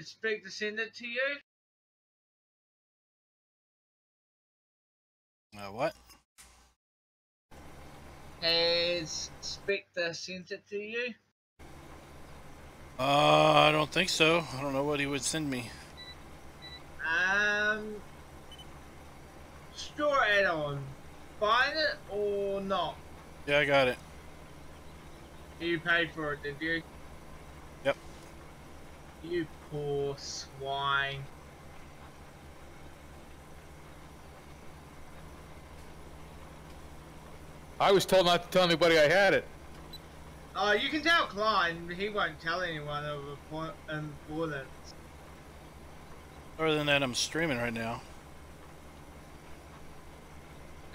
expect to send it to you? What? Has Spectre sent it to you? I don't think so. I don't know what he would send me. Store add-on. Find it or not? Yeah, I got it. You paid for it, did you? Yep. You poor swine. I was told not to tell anybody I had it. You can tell Klein, but he won't tell anyone of importance. Other than that, I'm streaming right now.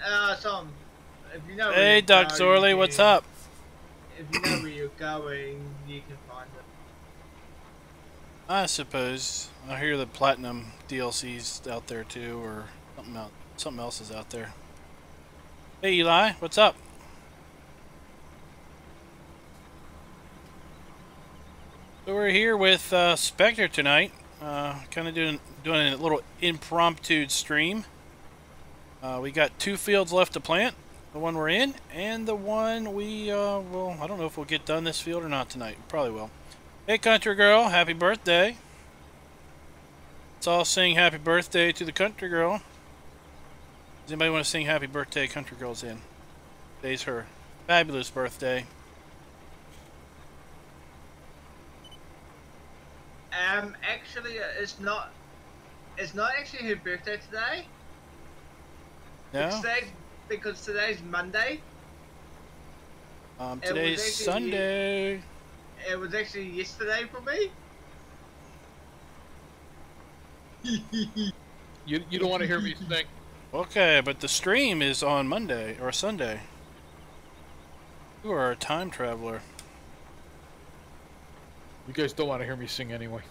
If you know Hey, Doc Zorly, what's up? If you know where you're going, you can find it. I suppose. I hear the Platinum DLC's out there too, or something else is out there. Hey, Eli, what's up? So we're here with Spectre tonight, kind of doing a little impromptu stream. We got 2 fields left to plant, the one we're in, and the one we well, I don't know if we'll get done this field or not tonight. We probably will. Hey, country girl, happy birthday! Let's all sing happy birthday to the country girl. Does anybody want to sing happy birthday, country girl's in? Today's her fabulous birthday. Actually, it's not actually her birthday today. No? Because today's Monday. Today's Sunday. It was actually yesterday for me. You don't want to hear me sing. Okay, but the stream is on Monday or Sunday. You are a time traveler. You guys don't want to hear me sing anyway.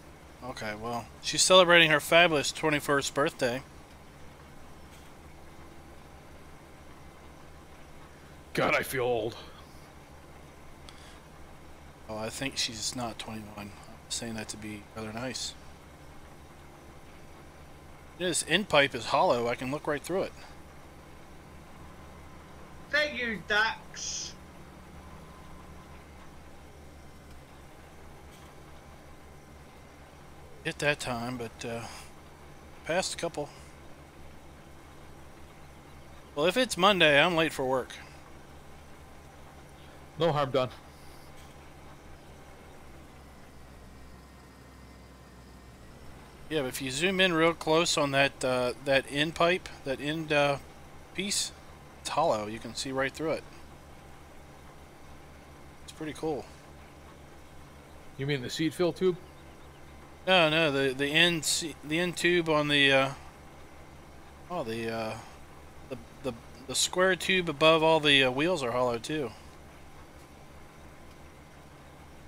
Okay, well, she's celebrating her fabulous 21st birthday. God, I feel old. Oh, I think she's not 21. I'm saying that to be rather nice. This end pipe is hollow. I can look right through it. Thank you, ducks. Hit that time, but passed a couple. Well, if it's Monday, I'm late for work. No harm done. Yeah, but if you zoom in real close on that that end pipe, that end piece, it's hollow. You can see right through it. It's pretty cool. You mean the seed fill tube? No, the end tube on the the square tube above all the wheels are hollow too.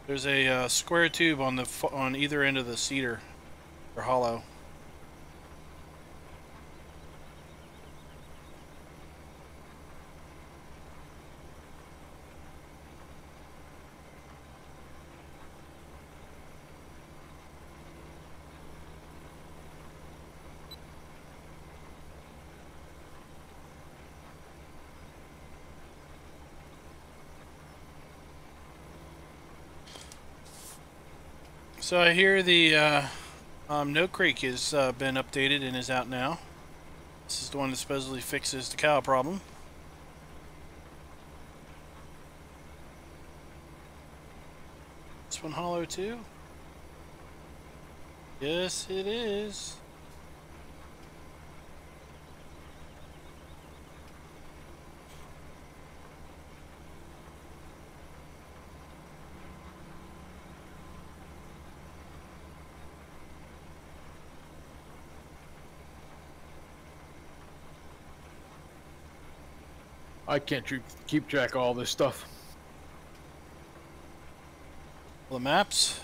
There's a square tube on either end of the seeder, or hollow. So I hear the No Creek has been updated and is out now. This is the one that supposedly fixes the cow problem. This one hollow too? Yes, it is. I can't keep track of all this stuff. The maps.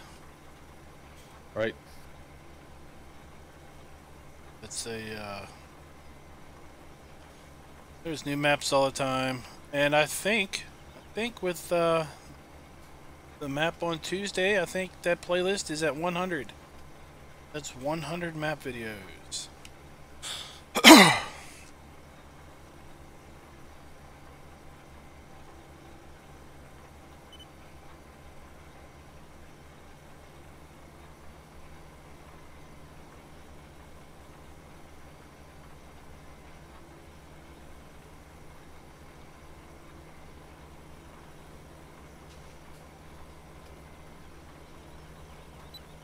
Right. It's a there's new maps all the time, and I think with the map on Tuesday, I think that playlist is at 100. That's 100 map videos.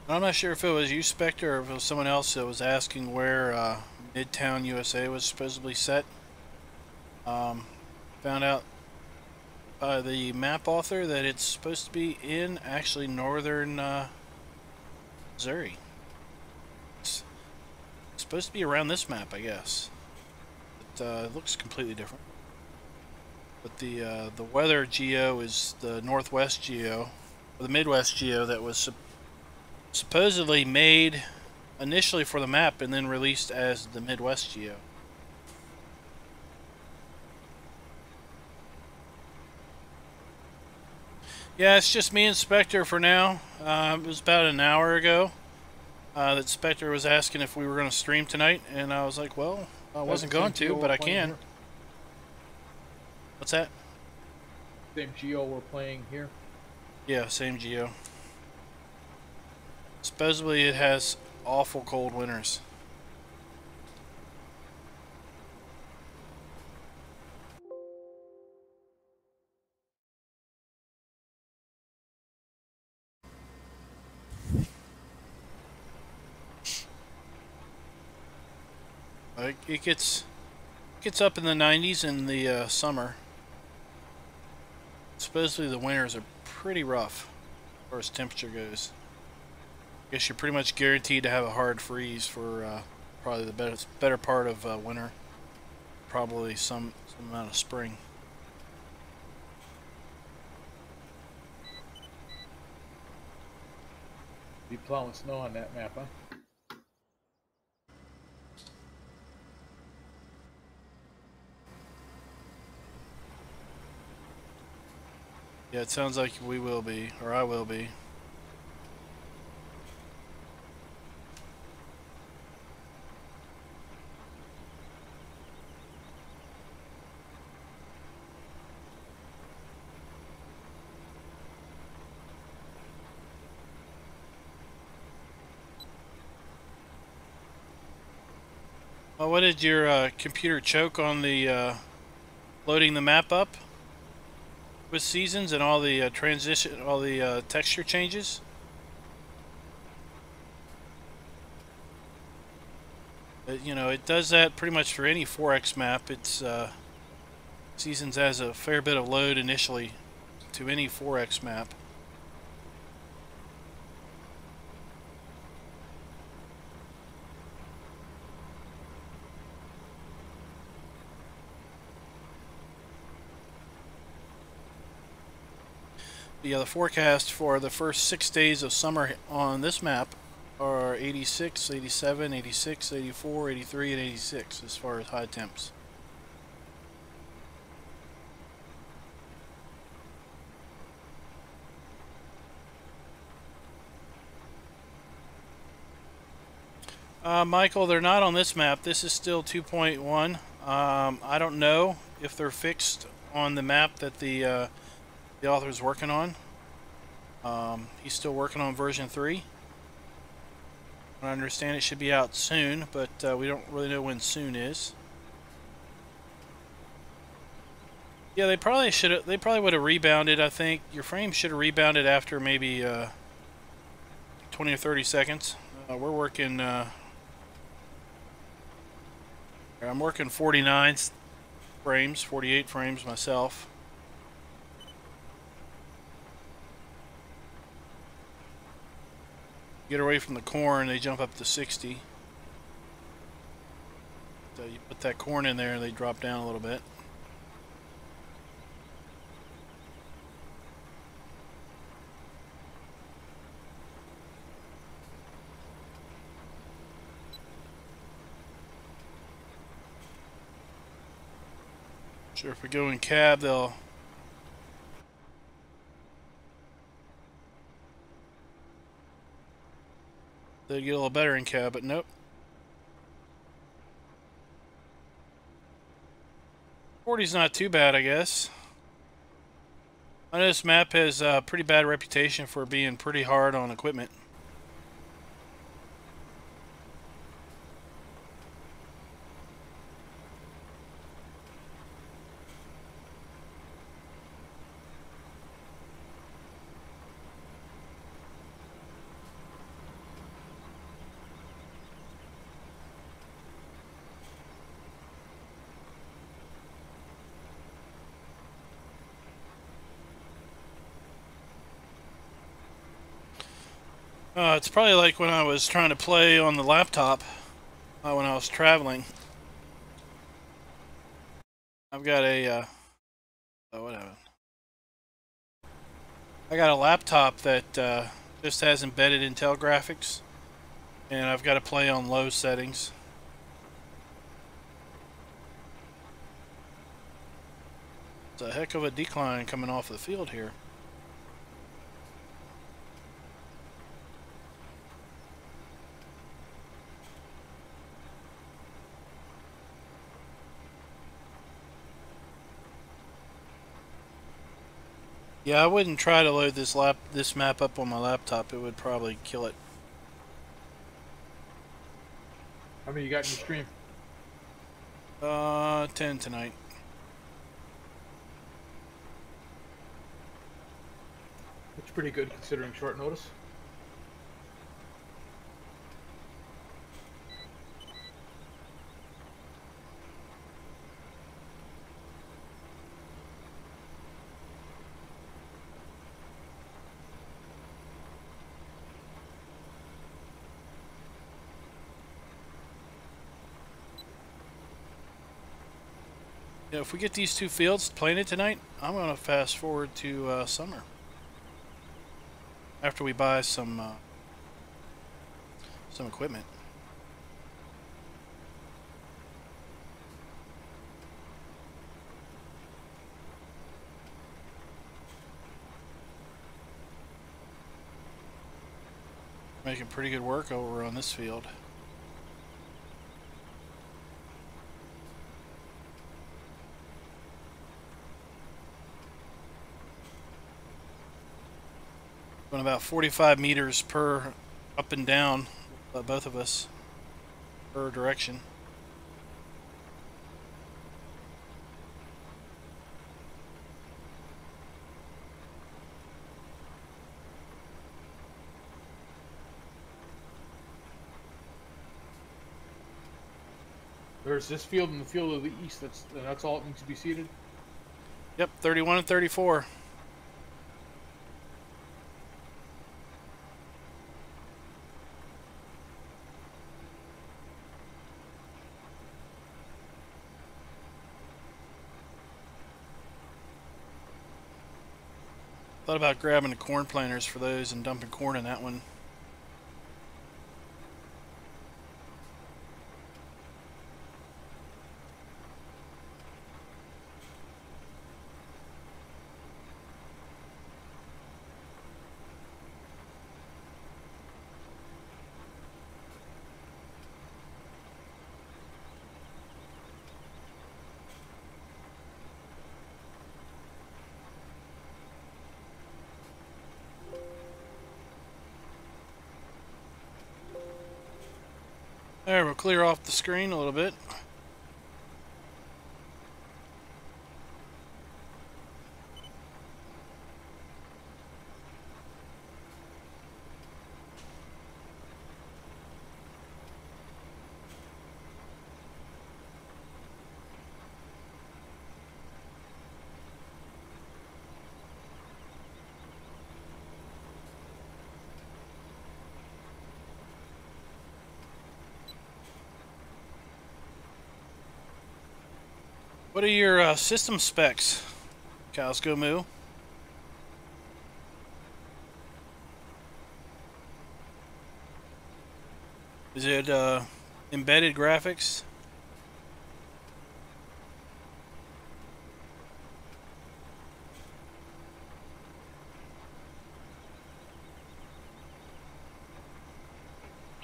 I'm not sure if it was you, Spectre, or if it was someone else that was asking where Midtown USA was supposedly set. Found out by the map author that it's supposed to be in actually northern Missouri. It's supposed to be around this map, I guess. But it looks completely different. But the weather geo is the northwest geo, or the Midwest geo that was supposedly made initially for the map and then released as the Midwest geo. Yeah, it's just me and Spectre for now. It was about an hour ago that Spectre was asking if we were going to stream tonight, and I was like, well, I wasn't going to, but I can. Here. What's that? Same geo we're playing here. Yeah, same geo. Supposedly it has awful cold winters. It gets up in the 90s in the summer. Supposedly the winters are pretty rough as far as temperature goes. I guess you're pretty much guaranteed to have a hard freeze for probably the better part of winter. Probably some amount of spring. Be plowing snow on that map, huh? Yeah, it sounds like we will be, or I will be. Well, what did your computer choke on the loading the map up with seasons and all the transition, all the texture changes? You know, it does that pretty much for any 4X map. It's seasons has a fair bit of load initially to any 4X map. Yeah, the forecast for the first 6 days of summer on this map are 86, 87, 86, 84, 83, and 86 as far as high temps. Michael, they're not on this map. This is still 2.1. I don't know if they're fixed on the map that the author's working on. He's still working on version 3. I understand it should be out soon, but we don't really know when soon is. Yeah, they probably should. They probably would have rebounded. I think your frame should have rebounded after maybe 20 or 30 seconds. We're working. I'm working 49 frames, 48 frames myself. Get away from the corn, they jump up to 60. So you put that corn in there and they drop down a little bit. Sure, if we go in cab, they'll They'd get a little better in cab, but nope. 40's not too bad, I guess. I know this map has a pretty bad reputation for being pretty hard on equipment. It's probably like when I was trying to play on the laptop when I was traveling. I've got a oh, what happened? I got a laptop that just has embedded Intel graphics, and I've got to play on low settings. It's a heck of a decline coming off the field here. Yeah, I wouldn't try to load this map up on my laptop. It would probably kill it. How many you got in your stream? 10 tonight. It's pretty good considering short notice. Yeah, if we get these two fields playing it tonight, I'm going to fast forward to summer. After we buy some equipment. Making pretty good work over on this field. Going about 45 meters per up and down, both of us, per direction. There's this field and the field of the east. That's all that needs to be seeded. Yep, 31 and 34. Thought about grabbing the corn planters for those and dumping corn in that one. There, we'll clear off the screen a little bit. What are your system specs, Cows Go Moo? Is it embedded graphics?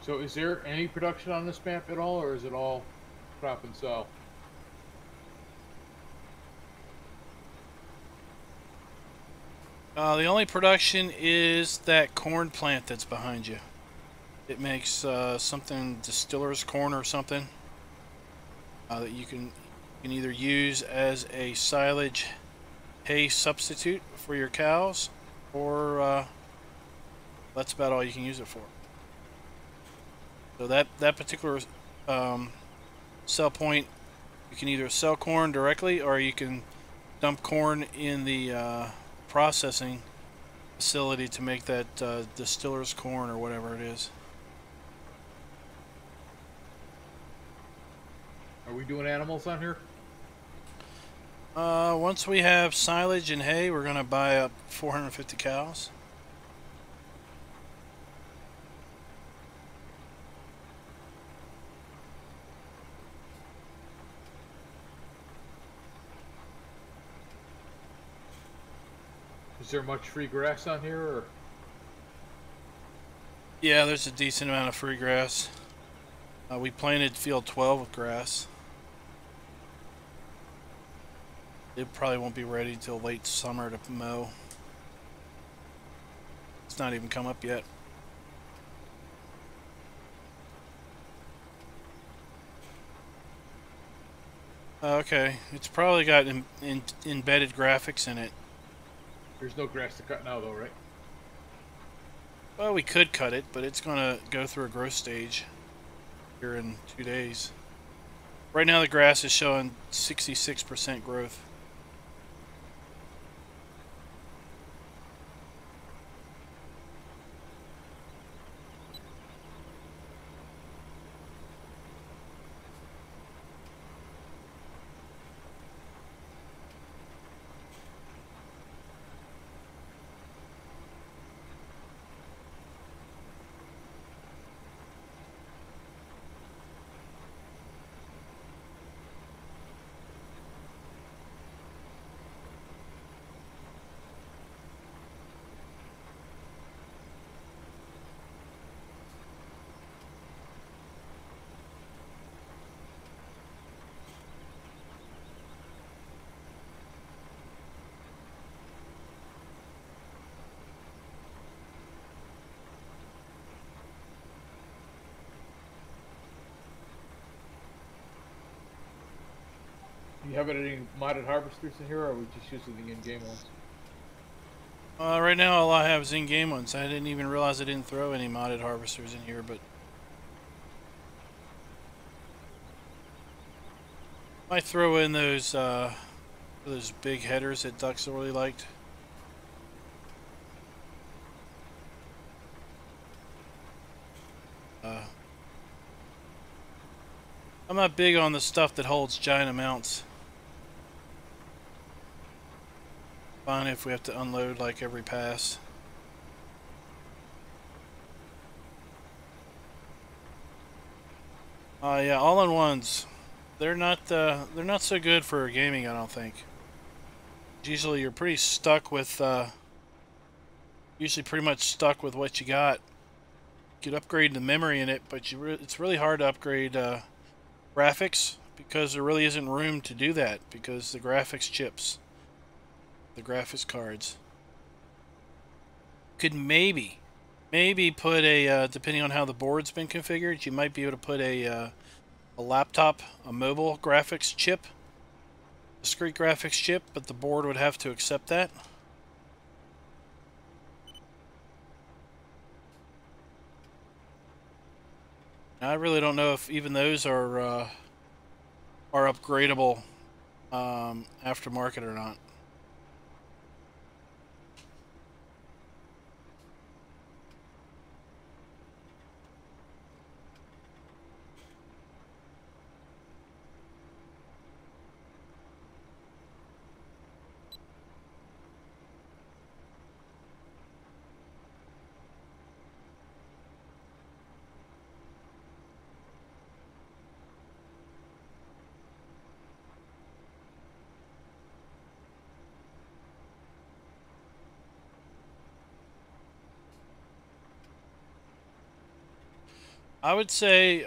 So is there any production on this map at all, or is it all crop and sell? The only production is that corn plant that's behind you. It makes something distiller's corn or something that you can either use as a silage hay substitute for your cows, or that's about all you can use it for. So that particular sell point, you can either sell corn directly, or you can dump corn in the processing facility to make that distiller's corn or whatever it is. Are we doing animals on here? Once we have silage and hay, we're gonna buy up 450 cows. Is there much free grass on here, or? Yeah, there's a decent amount of free grass. We planted field 12 with grass. It probably won't be ready till late summer to mow. It's not even come up yet. Okay, it's probably got embedded graphics in it. There's no grass to cut now, though, right? Well, we could cut it, but it's gonna go through a growth stage here in 2 days. Right now the grass is showing 66% growth. Do you have any modded harvesters in here, or are we just using the in-game ones? Right now all I have is in-game ones. I didn't even realize I didn't throw any modded harvesters in here, but I throw in those big headers that ducks really liked. I'm not big on the stuff that holds giant amounts. Fine if we have to unload like every pass. Yeah, all-in-ones. They're not so good for gaming, I don't think. Usually you're pretty stuck with usually pretty much stuck with what you got. You could upgrade the memory in it, but it's really hard to upgrade graphics, because there really isn't room to do that, because the graphics chips, the graphics cards. Could maybe put a depending on how the board's been configured, you might be able to put a laptop, a mobile graphics chip, discrete graphics chip, but the board would have to accept that. I really don't know if even those are upgradable aftermarket or not. I would say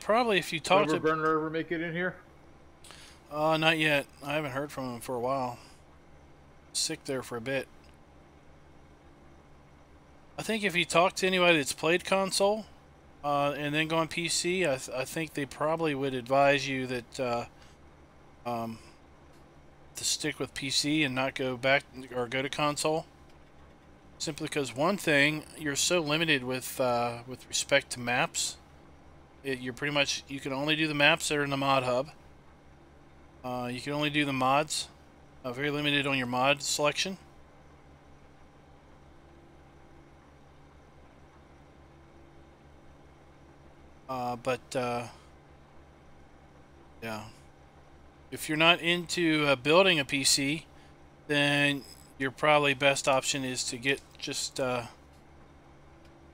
probably if you talk to Burner ever make it in here? not yet. I haven't heard from him for a while. Sick there for a bit. I think if you talk to anybody that's played console and then go on PC, I think they probably would advise you that to stick with PC and not go back or go to console. Simply because one thing, you're so limited with respect to maps. You're pretty much, you can only do the maps that are in the mod hub. You can only do the mods. Very limited on your mod selection. Yeah. If you're not into building a PC, then your probably best option is to get just,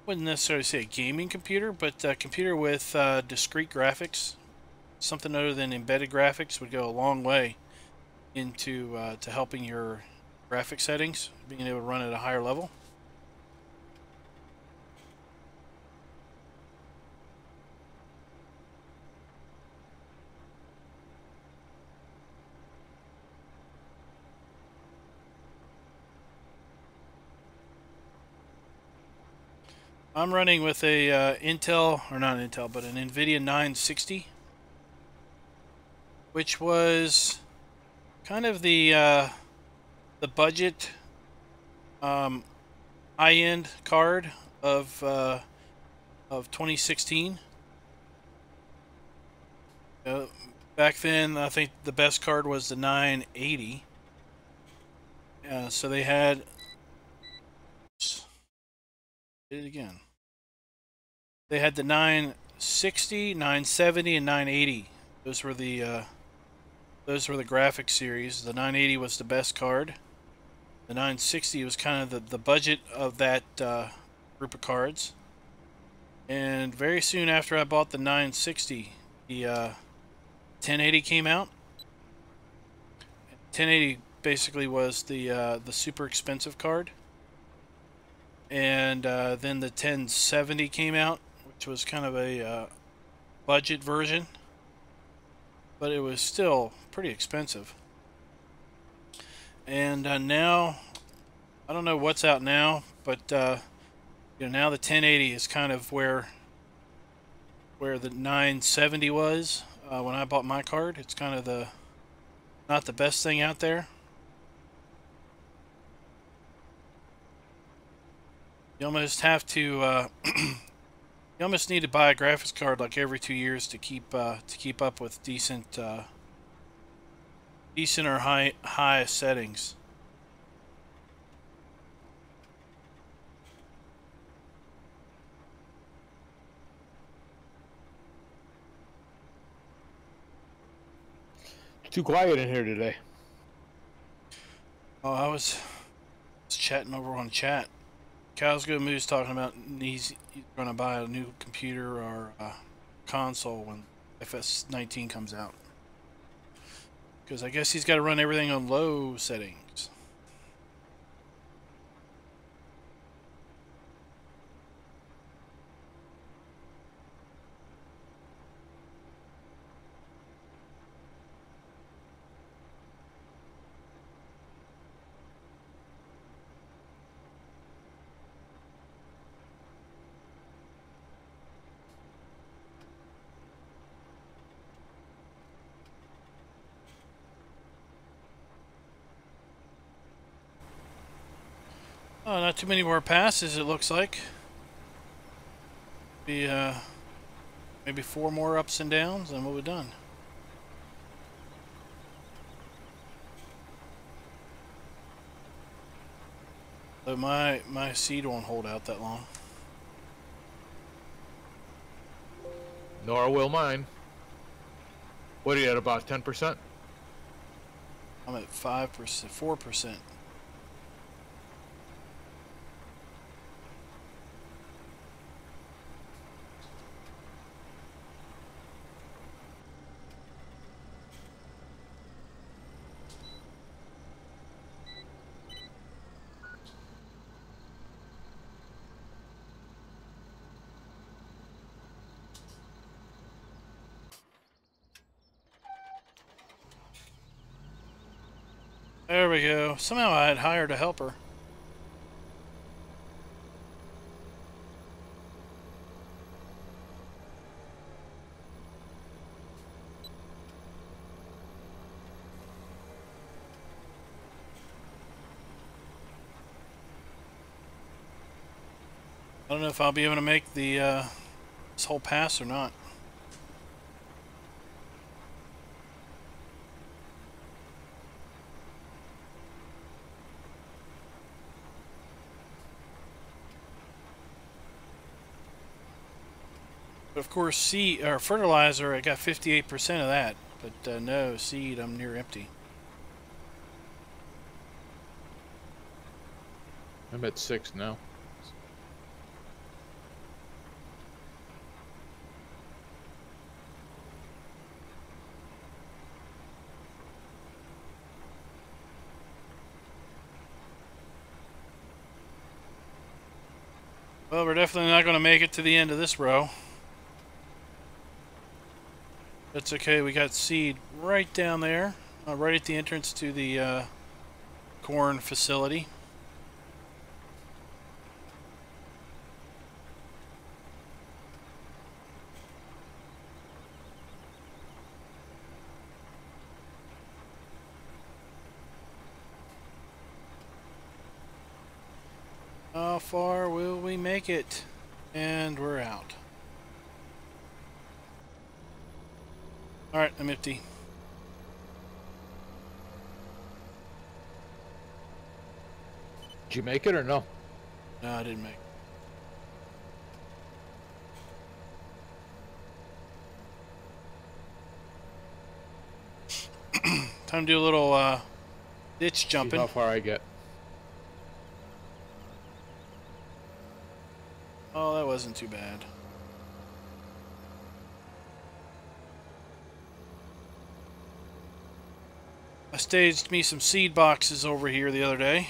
wouldn't necessarily say a gaming computer, but a computer with discrete graphics. Something other than embedded graphics would go a long way into to helping your graphic settings, being able to run at a higher level. I'm running with a Intel, or not Intel, but an NVIDIA 960, which was kind of the budget high-end card of 2016. Back then, I think the best card was the 980. So they had. Did it again. They had the 960, 970, and 980. Those were the graphic series. The 980 was the best card. The 960 was kind of the budget of that group of cards. And very soon after I bought the 960, the 1080 came out. 1080 basically was the super expensive card. And then the 1070 came out, which was kind of a budget version, but it was still pretty expensive. And now, I don't know what's out now, but you know, now the 1080 is kind of where the 970 was when I bought my card. It's kind of not the best thing out there. You almost have to. You almost need to buy a graphics card like every 2 years to keep up with decent or high settings. Too quiet in here today. Oh, I was chatting over on chat. Cowsgo Moose talking about he's going to buy a new computer or a console when FS19 comes out. Because I guess he's got to run everything on low settings. Oh, not too many more passes, it looks like. Be maybe 4 more ups and downs, and we'll be done. So my seed won't hold out that long. Nor will mine. What are you at, about 10%? I'm at 5%, 4%. There we go. Somehow I had hired a helper. I don't know if I'll be able to make the this whole pass or not. But of course, seed or fertilizer, I got 58% of that, but no seed. I'm near empty. I'm at 6 now. Well, we're definitely not going to make it to the end of this row. That's okay. We got seed right down there, right at the entrance to the corn facility. How far will we make it? And we're out. Alright, I'm empty. Did you make it or no? No, I didn't make it. Time to do a little ditch jumping. See how far I get. Oh, that wasn't too bad. I staged me some seed boxes over here the other day.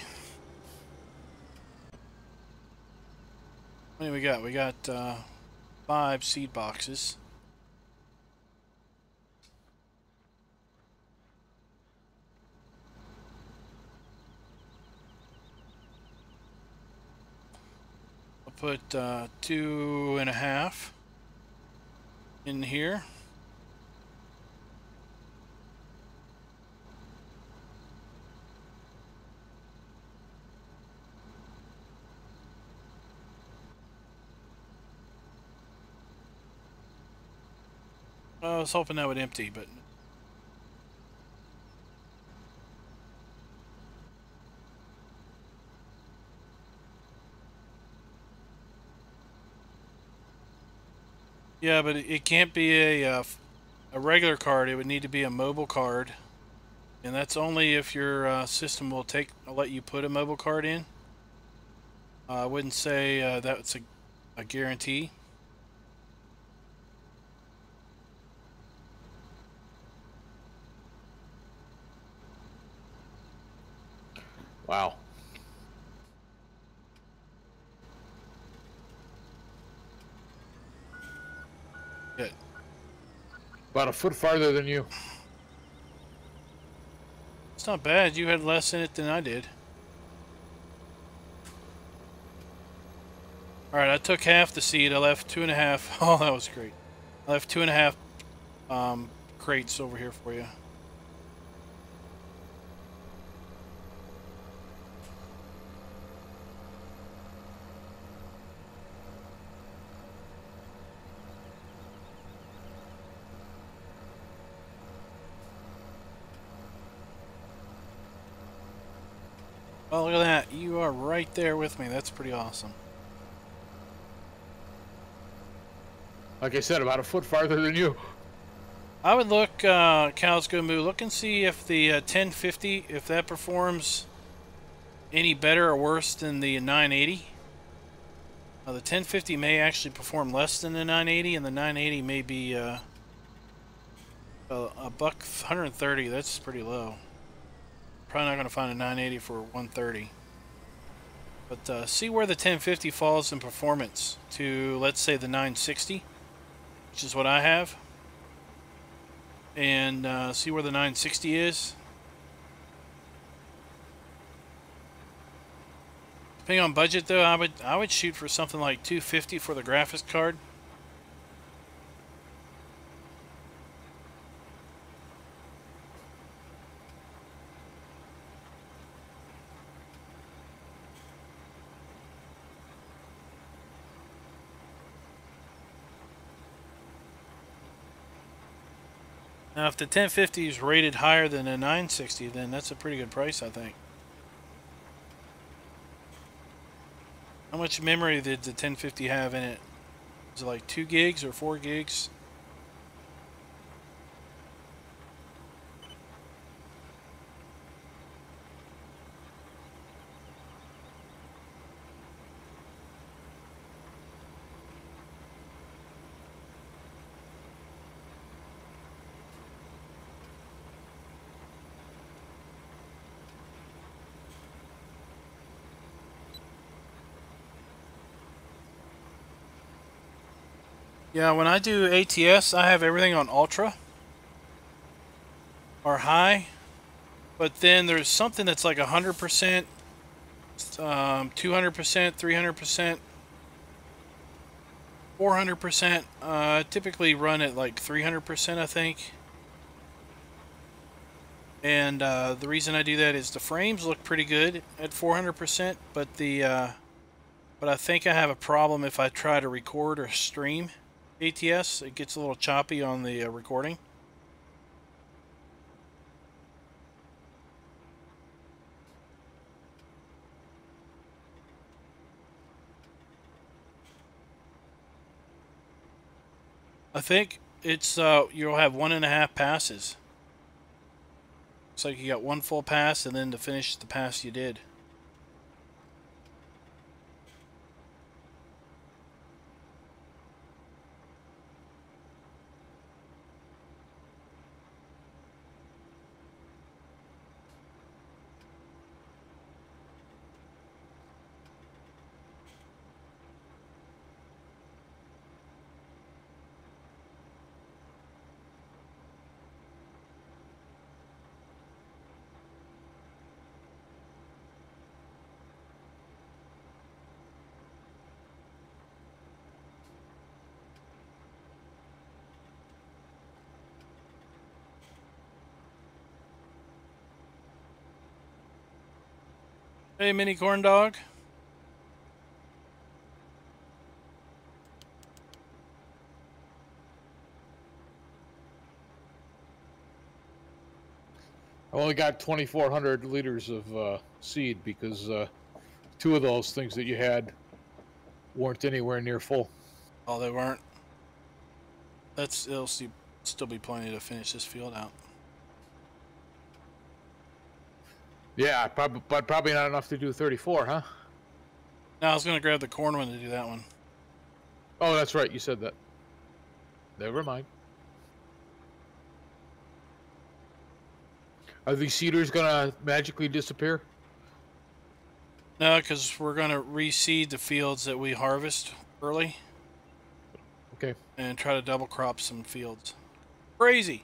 What do we got? We got 5 seed boxes. I'll put 2.5 in here. I was hoping that would empty, but yeah, but it can't be a regular card. It would need to be a mobile card, and that's only if your system will let you put a mobile card in. I wouldn't say that's a guarantee. Wow. Good. About a foot farther than you. It's not bad. You had less in it than I did. Alright, I took half the seed. I left 2.5. Oh, that was great. I left 2.5 crates over here for you. Oh, look at that. You are right there with me. That's pretty awesome. Like I said, about a foot farther than you. I would look, Cows Go Moo, look and see if the 1050, if that performs any better or worse than the 980. The 1050 may actually perform less than the 980, and the 980 may be a buck 130. That's pretty low. Probably not going to find a 980 for 130. But see where the 1050 falls in performance to, let's say, the 960, which is what I have. And see where the 960 is. Depending on budget, though, I would shoot for something like 250 for the graphics card. Now, if the 1050 is rated higher than a 960, then that's a pretty good price, I think. How much memory did the 1050 have in it? Is it like 2 gigs or 4 gigs? Yeah, when I do ATS, I have everything on ultra or high, but then there's something that's like 100%, 200%, 300%, 400%. I typically run at like 300%, I think. And the reason I do that is the frames look pretty good at 400%, but but I think I have a problem if I try to record or stream ATS. It gets a little choppy on the recording. I think it's you'll have 1.5 passes. Looks like you got one full pass and then to finish the pass you did. Hey, mini corn dog. I only got 2,400 liters of seed because 2 of those things that you had weren't anywhere near full. Oh, they weren't. It'll still be plenty to finish this field out. Yeah, but probably not enough to do 34, huh? No, I was going to grab the corn one to do that one. Oh, that's right. You said that. Never mind. Are these seeders gonna magically disappear? No, because we're going to reseed the fields that we harvest early. Okay. And try to double crop some fields. Crazy!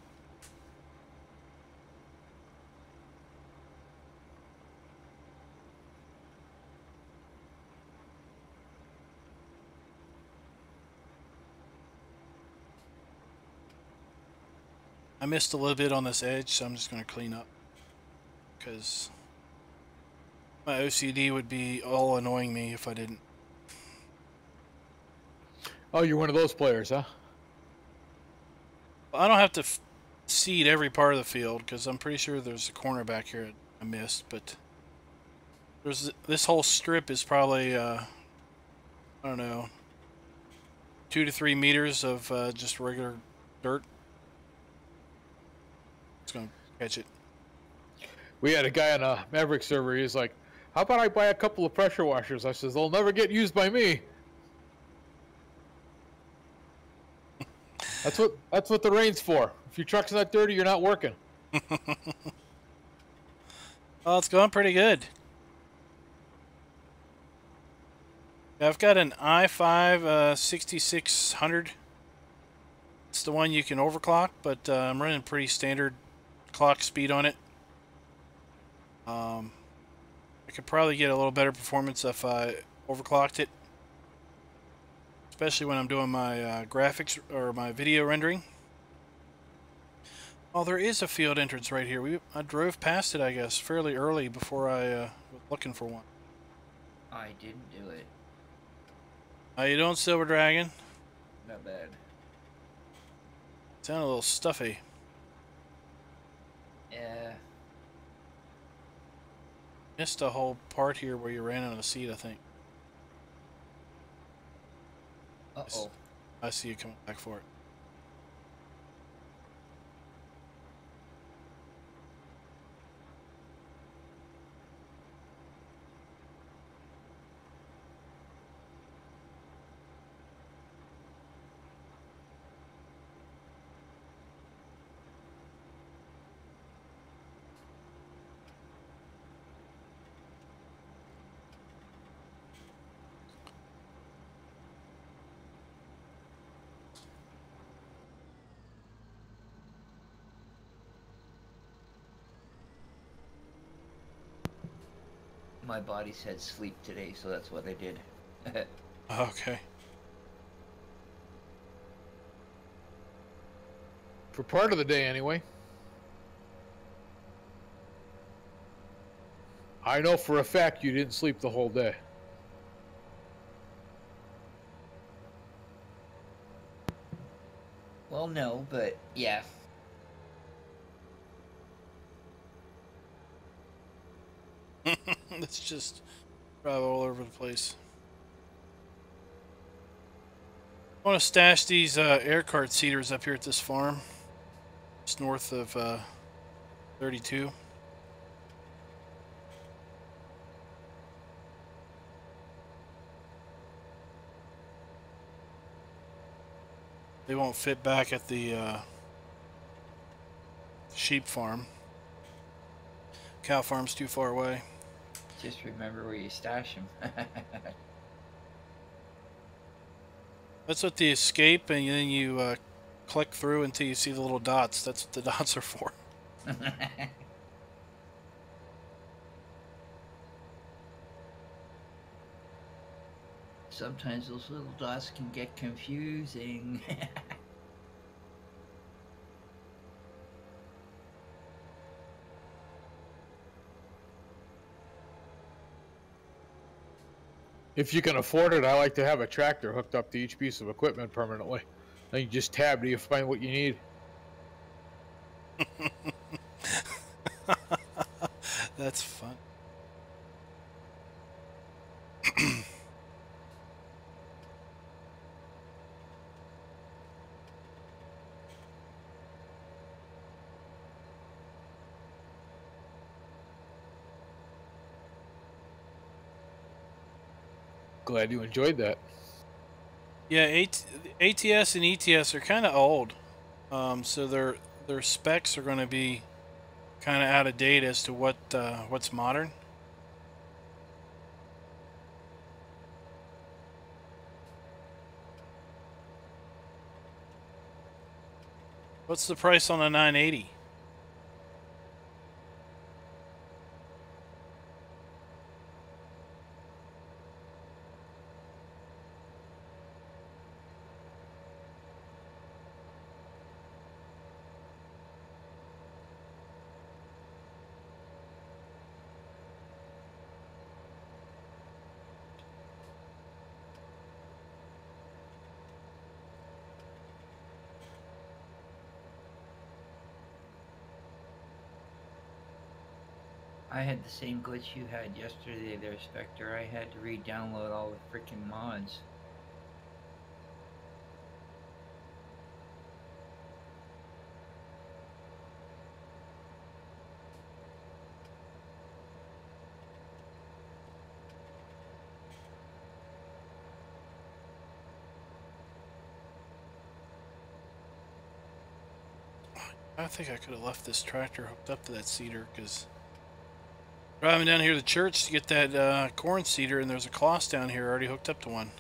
I missed a little bit on this edge, so I'm just going to clean up. Because my OCD would be all annoying me if I didn't. Oh, you're one of those players, huh? I don't have to seed every part of the field, because I'm pretty sure there's a corner back here I missed, but this whole strip is probably, I don't know, 2 to 3 meters of just regular dirt. It's going to catch it. We had a guy on a Maverick server. He's like, "How about I buy a couple of pressure washers?" I says, "They'll never get used by me." That's what the rain's for. If your truck's not dirty, you're not working. Well, it's going pretty good. I've got an i5 6600. It's the one you can overclock, but I'm running pretty standard clock speed on it. I I could probably get a little better performance if I overclocked it, especially when I'm doing my graphics or my video rendering. Oh, there is a field entrance right here. I drove past it, I guess, fairly early before I was looking for one. I didn't do it. How you doing, Silver Dragon? Not bad. Sound a little stuffy. Yeah. Missed a whole part here where you ran out of the seat, I think. Uh-oh. I see you coming back for it. My body said sleep today, so that's what I did. Okay. For part of the day, anyway. I know for a fact you didn't sleep the whole day. Well, no, but yeah. Let's just drive all over the place. I want to stash these air cart seeders up here at this farm. Just north of 32. They won't fit back at the sheep farm. Cow farm's too far away. Just remember where you stash them. That's what the escape, and then you click through until you see the little dots. That's what the dots are for. Sometimes those little dots can get confusing. If you can afford it, I like to have a tractor hooked up to each piece of equipment permanently. Then you just tab till you find what you need. That's fun. Glad you enjoyed that. Yeah, ATS and ETS are kind of old, so their specs are going to be kind of out of date as to what's modern. What's the price on a 980? I had the same glitch you had yesterday there, Spectre. I had to re-download all the freaking mods. I think I could have left this tractor hooked up to that seeder, because driving down here to the church to get that corn seeder, and there's a cloth down here already hooked up to one.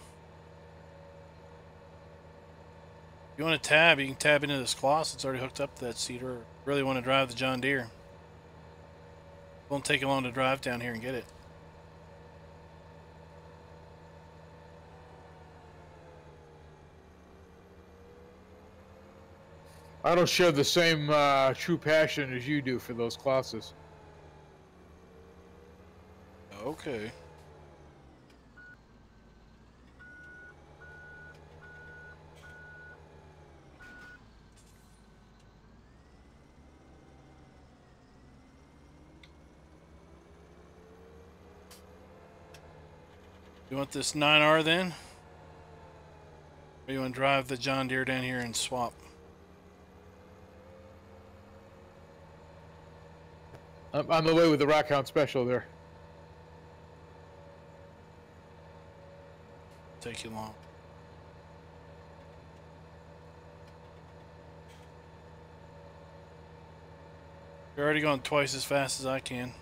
If you want to tab, you can tab into this cloth. It's already hooked up to that seeder. Or really want to drive the John Deere. Won't take you long to drive down here and get it. I don't share the same true passion as you do for those classes. Okay. You want this 9R then? Or you want to drive the John Deere down here and swap? I'm on the way with the Rockhound Special there. Take you long. You're already going twice as fast as I can.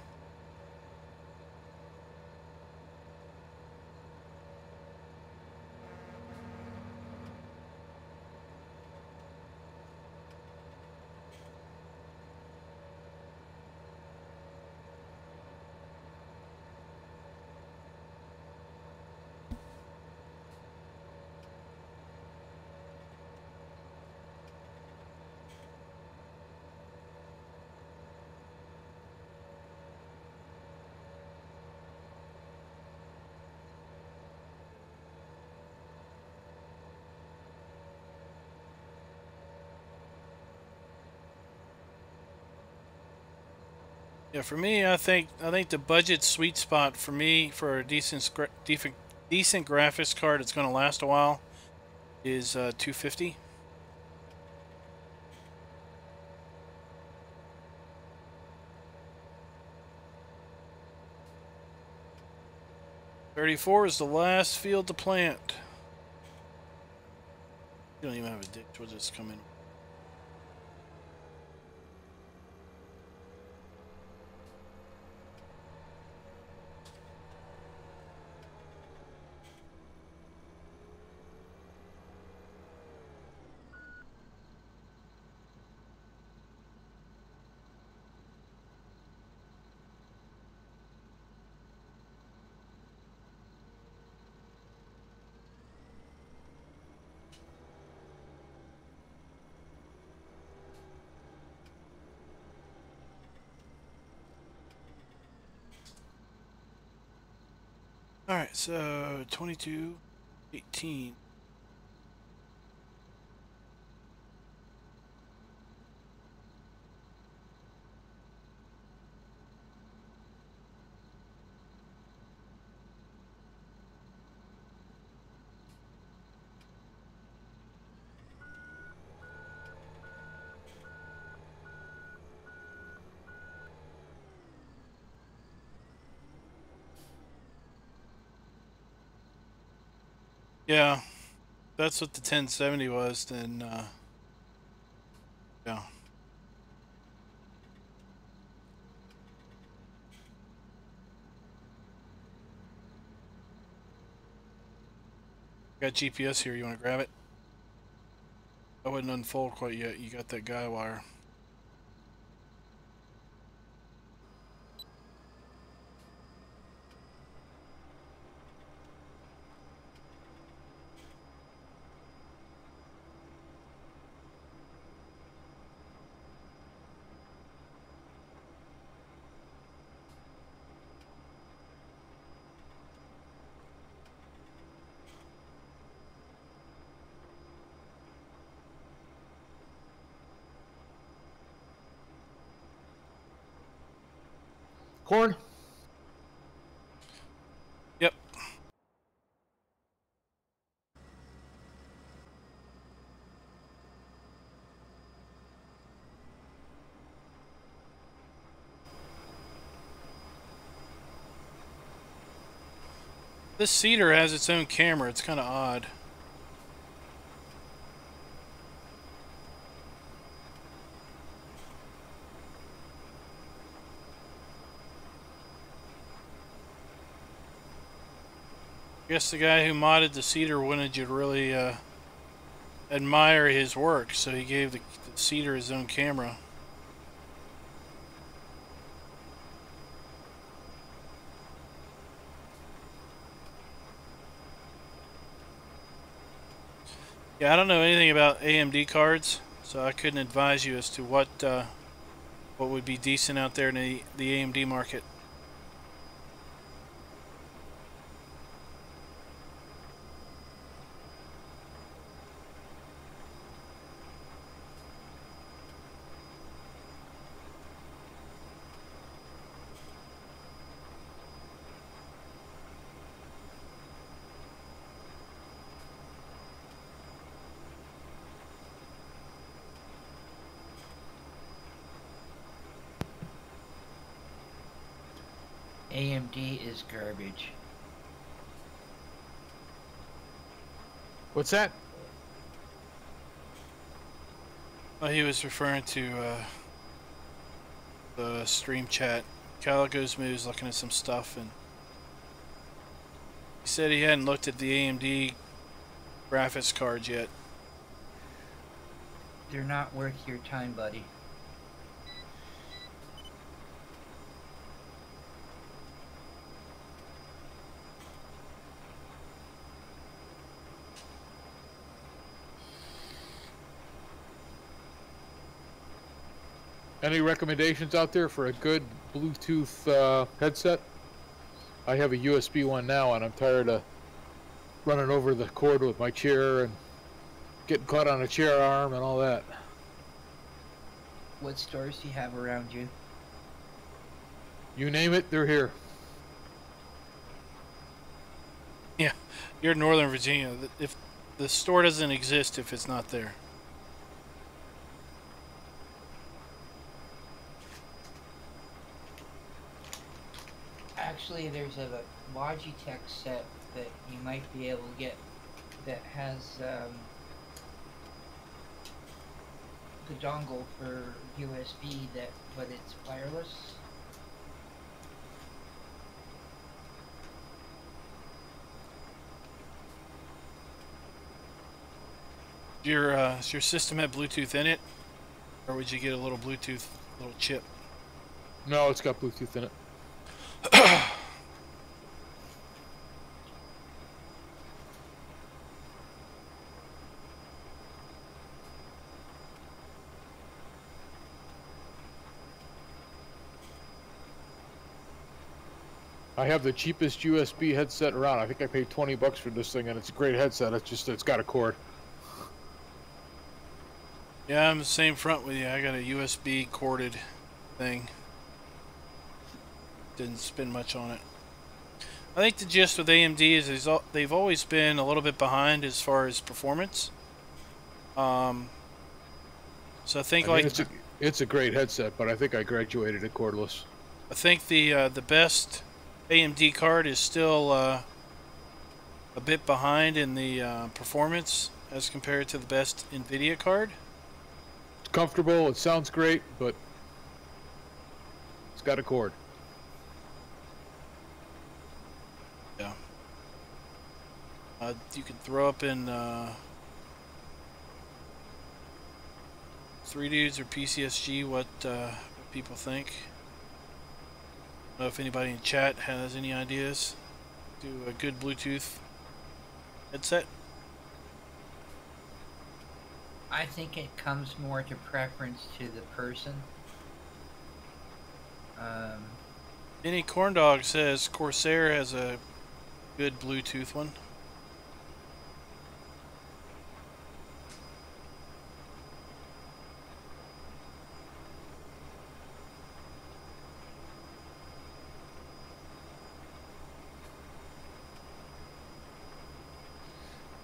Yeah, for me, I think the budget sweet spot for me for a decent graphics card that's going to last a while is $250. $34 is the last field to plant. You don't even have a ditch. We'll just come in. Alright, so 22:18. Yeah, that's what the 1070 was, then, yeah. Got GPS here, you want to grab it? I wouldn't unfold quite yet, you got that guy wire. Corn? Yep. This seeder has its own camera, it's kind of odd. I guess the guy who modded the seeder wanted you to really admire his work, so he gave the seeder his own camera. Yeah, I don't know anything about AMD cards, so I couldn't advise you as to what would be decent out there in the AMD market. AMD is garbage. What's that? Well, he was referring to the stream chat. Calico Smooth's looking at some stuff, and he said he hadn't looked at the AMD graphics cards yet. They're not worth your time, buddy. Any recommendations out there for a good Bluetooth headset? I have a USB one now, and I'm tired of running over the cord with my chair and getting caught on a chair arm and all that. What stores do you have around you? You name it, they're here. Yeah, you're in Northern Virginia. If the store doesn't exist, if it's not there. Actually, there's a Logitech set that you might be able to get that has the dongle for USB, but it's wireless. Does your system have Bluetooth in it, or would you get a little Bluetooth little chip? No, it's got Bluetooth in it. I have the cheapest USB headset around. I think I paid 20 bucks for this thing, and it's a great headset. It's just, it's got a cord. Yeah, I'm the same front with you. I got a USB corded thing. Didn't spend much on it. I think the gist with AMD is they've always been a little bit behind as far as performance. So I think it's a great headset, but I think I graduated at cordless. I think the best AMD card is still a bit behind in the performance as compared to the best NVIDIA card. It's comfortable, it sounds great, but it's got a cord. Yeah. You can throw up in 3 Dudes or PCSG what people think. I don't know if anybody in chat has any ideas. Do a good Bluetooth headset. I think it comes more to preference to the person. Any Corn Dog says Corsair has a good Bluetooth one.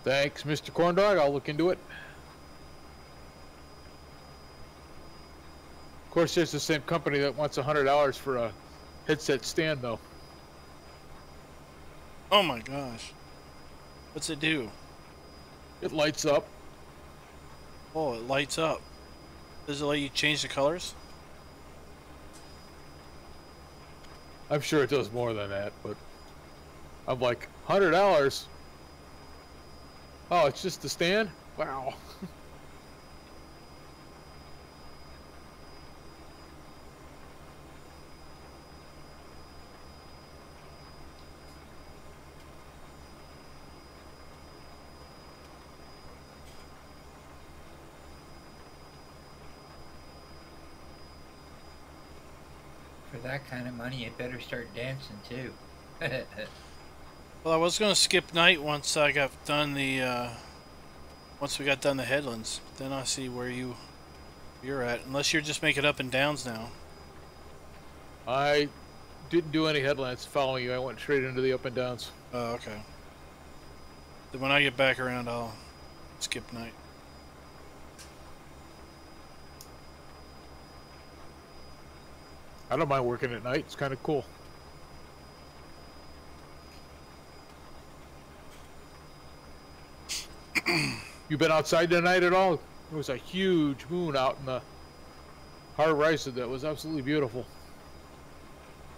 Thanks, Mr. Corndog. I'll look into it. Of course, there's the same company that wants $100 for a headset stand, though. Oh my gosh. What's it do? It lights up. Oh, it lights up. Does it let you change the colors? I'm sure it does more than that, but I'm like, $100? Oh, it's just the stand? Wow. that kind of money, you better start dancing too. Well, I was gonna skip night once I got done the once we got done the headlands. Then I see where you're at. Unless you're just making up and downs now. I didn't do any headlands following you. I went straight into the up and downs. Oh, okay. Then when I get back around, I'll skip night. I don't mind working at night. It's kind of cool. You been outside tonight at all? There was a huge moon out in the horizon that was absolutely beautiful.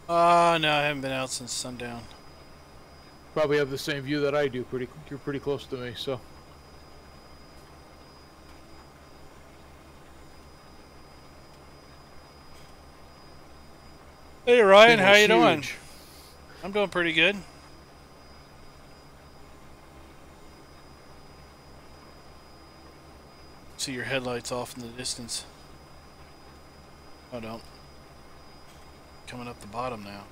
No, I haven't been out since sundown. Probably have the same view that I do. You're pretty close to me, so. Hey Ryan, Thing how was you doing? huge. I'm doing pretty good. See your headlights off in the distance. Oh, don't. Coming up the bottom now.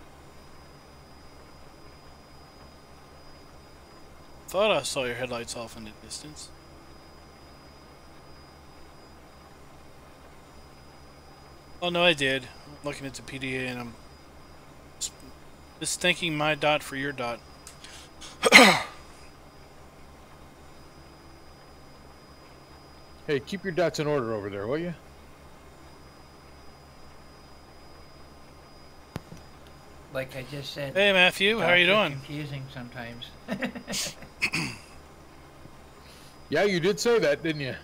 Thought I saw your headlights off in the distance. Oh no, I did. I'm looking at the PDA and I'm just thinking my dot for your dot. Hey, keep your dots in order over there, will you? Like I just said. Hey Matthew, how are you doing? Confusing sometimes. Yeah, you did say that, didn't you?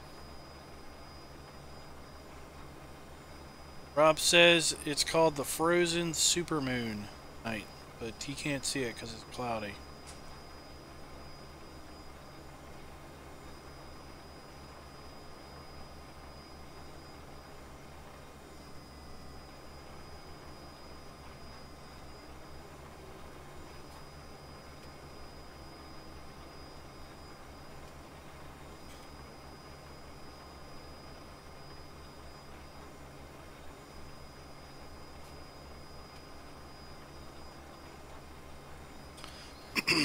Rob says it's called the Frozen Supermoon night, but he can't see it because it's cloudy.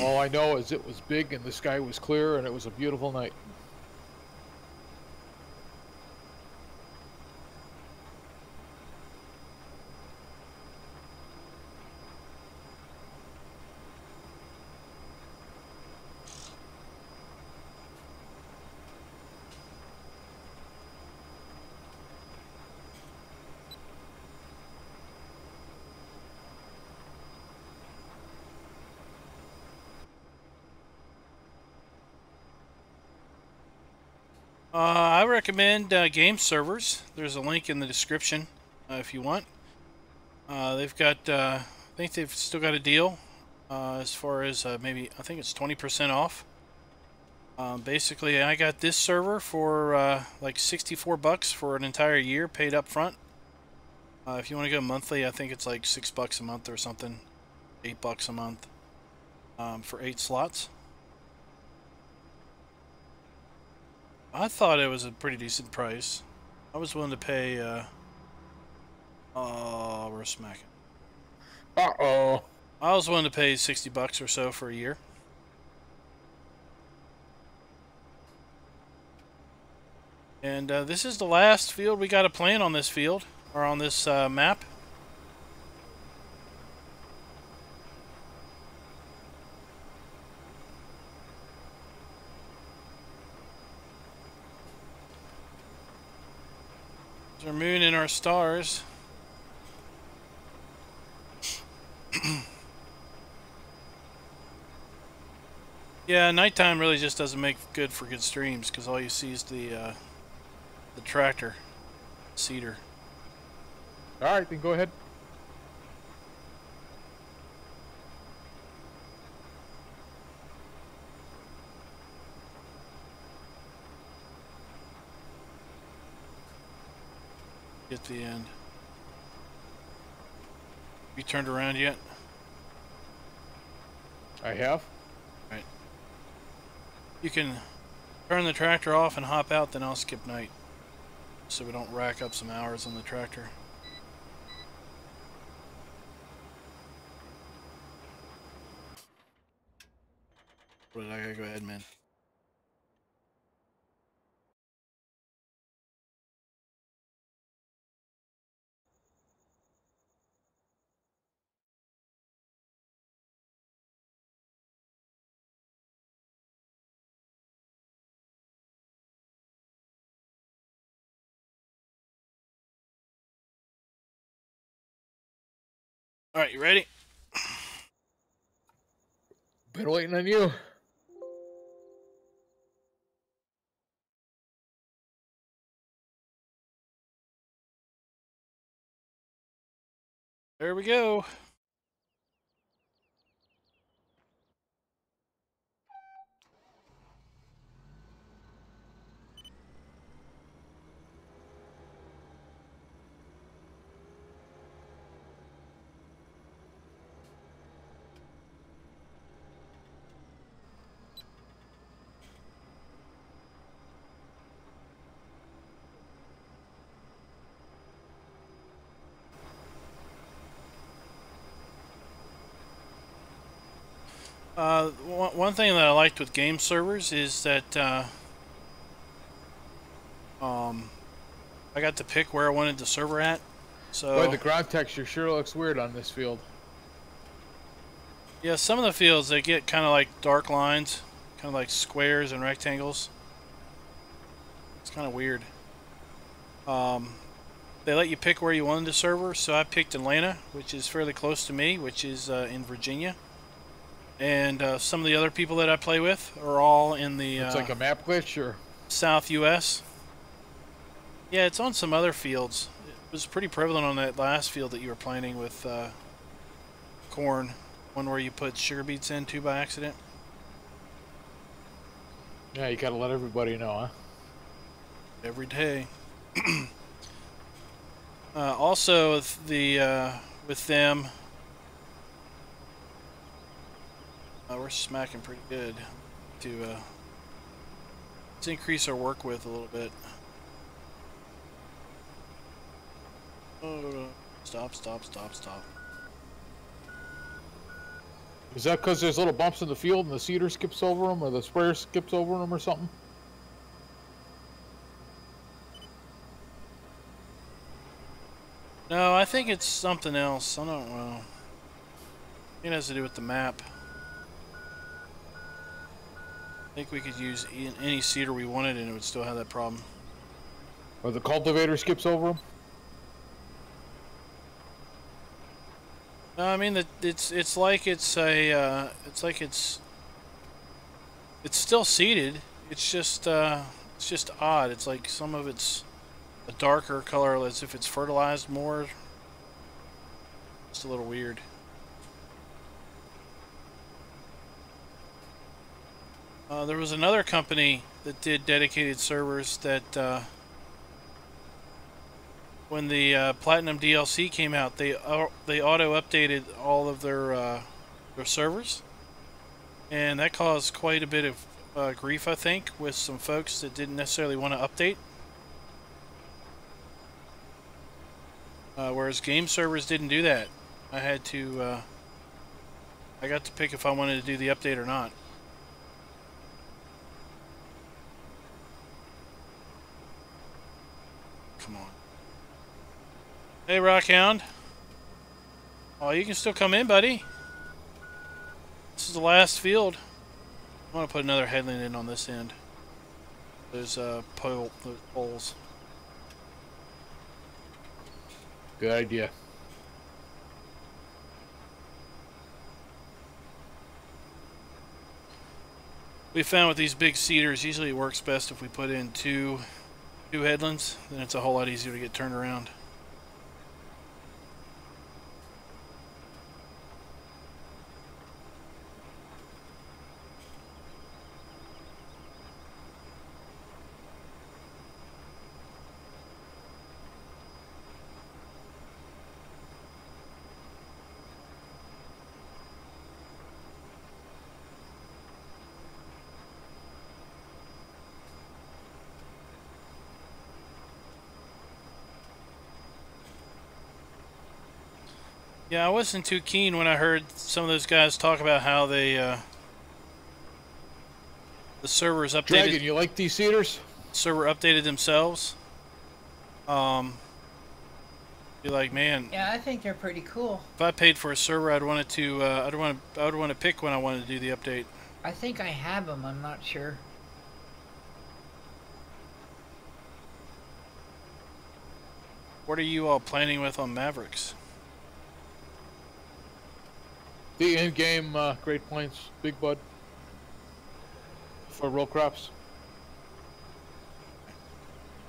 All I know is it was big and the sky was clear and it was a beautiful night. I recommend game servers. There's a link in the description if you want. They've got, I think they've still got a deal as far as maybe, I think it's 20% off. Basically, I got this server for like 64 bucks for an entire year paid up front. If you want to go monthly, I think it's like $6 a month or something. $8 a month for 8 slots. I thought it was a pretty decent price. I was willing to pay, we're smacking. Uh-oh. I was willing to pay 60 bucks or so for a year. And this is the last field we got to plan on this field, or on this map. There's our moon and our stars. Yeah, nighttime really just doesn't make good for good streams because all you see is the tractor, cedar. All right, then go ahead. Get the end. You turned around yet? I have. Right. You can turn the tractor off and hop out, then I'll skip night. So we don't rack up some hours on the tractor. But I gotta go ahead, man. All right, you ready? Been waiting on you. There we go. One thing that I liked with game servers is that I got to pick where I wanted the server at. So Boy, the ground texture sure looks weird on this field. yeah, some of the fields they get kind of like dark lines, kind of like squares and rectangles. It's kind of weird. They let you pick where you wanted the server, so I picked Atlanta, which is fairly close to me, which is in Virginia. And some of the other people that I play with are all in the It's like a map glitch, or South U.S. Yeah, it's on some other fields. It was pretty prevalent on that last field that you were planting with corn, one where you put sugar beets in too by accident. yeah, you gotta let everybody know, huh? Every day. Also, with them, we're smacking pretty good to let's increase our work with a little bit. Oh, stop. Is that because there's little bumps in the field and the seeder skips over them, or the sprayer skips over them, or something? No, I think it's something else. I don't know. It has to do with the map. I think we could use any seeder we wanted and it would still have that problem. Or the cultivator skips over them? No, I mean it's like it's still seeded. It's just odd. It's like some of it's a darker color as if it's fertilized more. It's a little weird. There was another company that did dedicated servers that when the Platinum DLC came out, they auto updated all of their servers, and that caused quite a bit of grief, I think, with some folks that didn't necessarily want to update. Whereas game servers didn't do that. I had to I got to pick if I wanted to do the update or not. Come on. Hey, Rockhound. Oh, you can still come in, buddy. This is the last field. I want to put another headland in on this end. Those poles. Good idea. We found with these big cedars, usually it works best if we put in two headlands. Then it's a whole lot easier to get turned around. Yeah, I wasn't too keen when I heard some of those guys talk about how they the servers updated. Dragon, you like these cedars? Server updated themselves. Be like, man. Yeah, I think they're pretty cool. If I paid for a server, I'd want it to. I would want to pick when I wanted to do the update. I think I have them. I'm not sure. What are you all planning with on Mavericks? The in-game Great Plains Big Bud for row crops.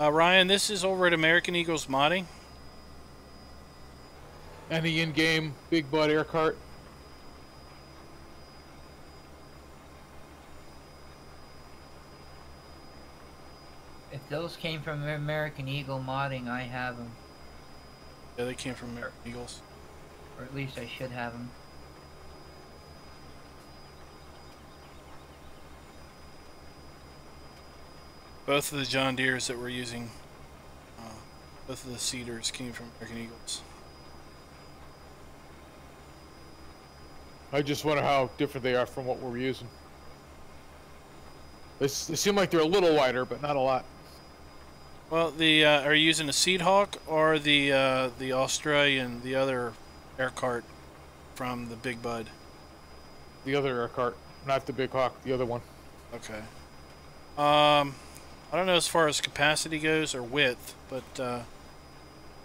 Ryan, this is over at American Eagles Modding. And the in-game Big Bud air cart. If those came from American Eagle modding, I have them. Yeah, they came from American Eagles. Or at least I should have them. Both of the John Deeres that we're using, both of the Cedars came from American Eagles. I just wonder how different they are from what we're using. They seem like they're a little wider, but not a lot. Well, are you using the Seed Hawk or the Australian, the other air cart from the Big Bud? The other air cart, not the Big Hawk, the other one. Okay. I don't know as far as capacity goes or width, but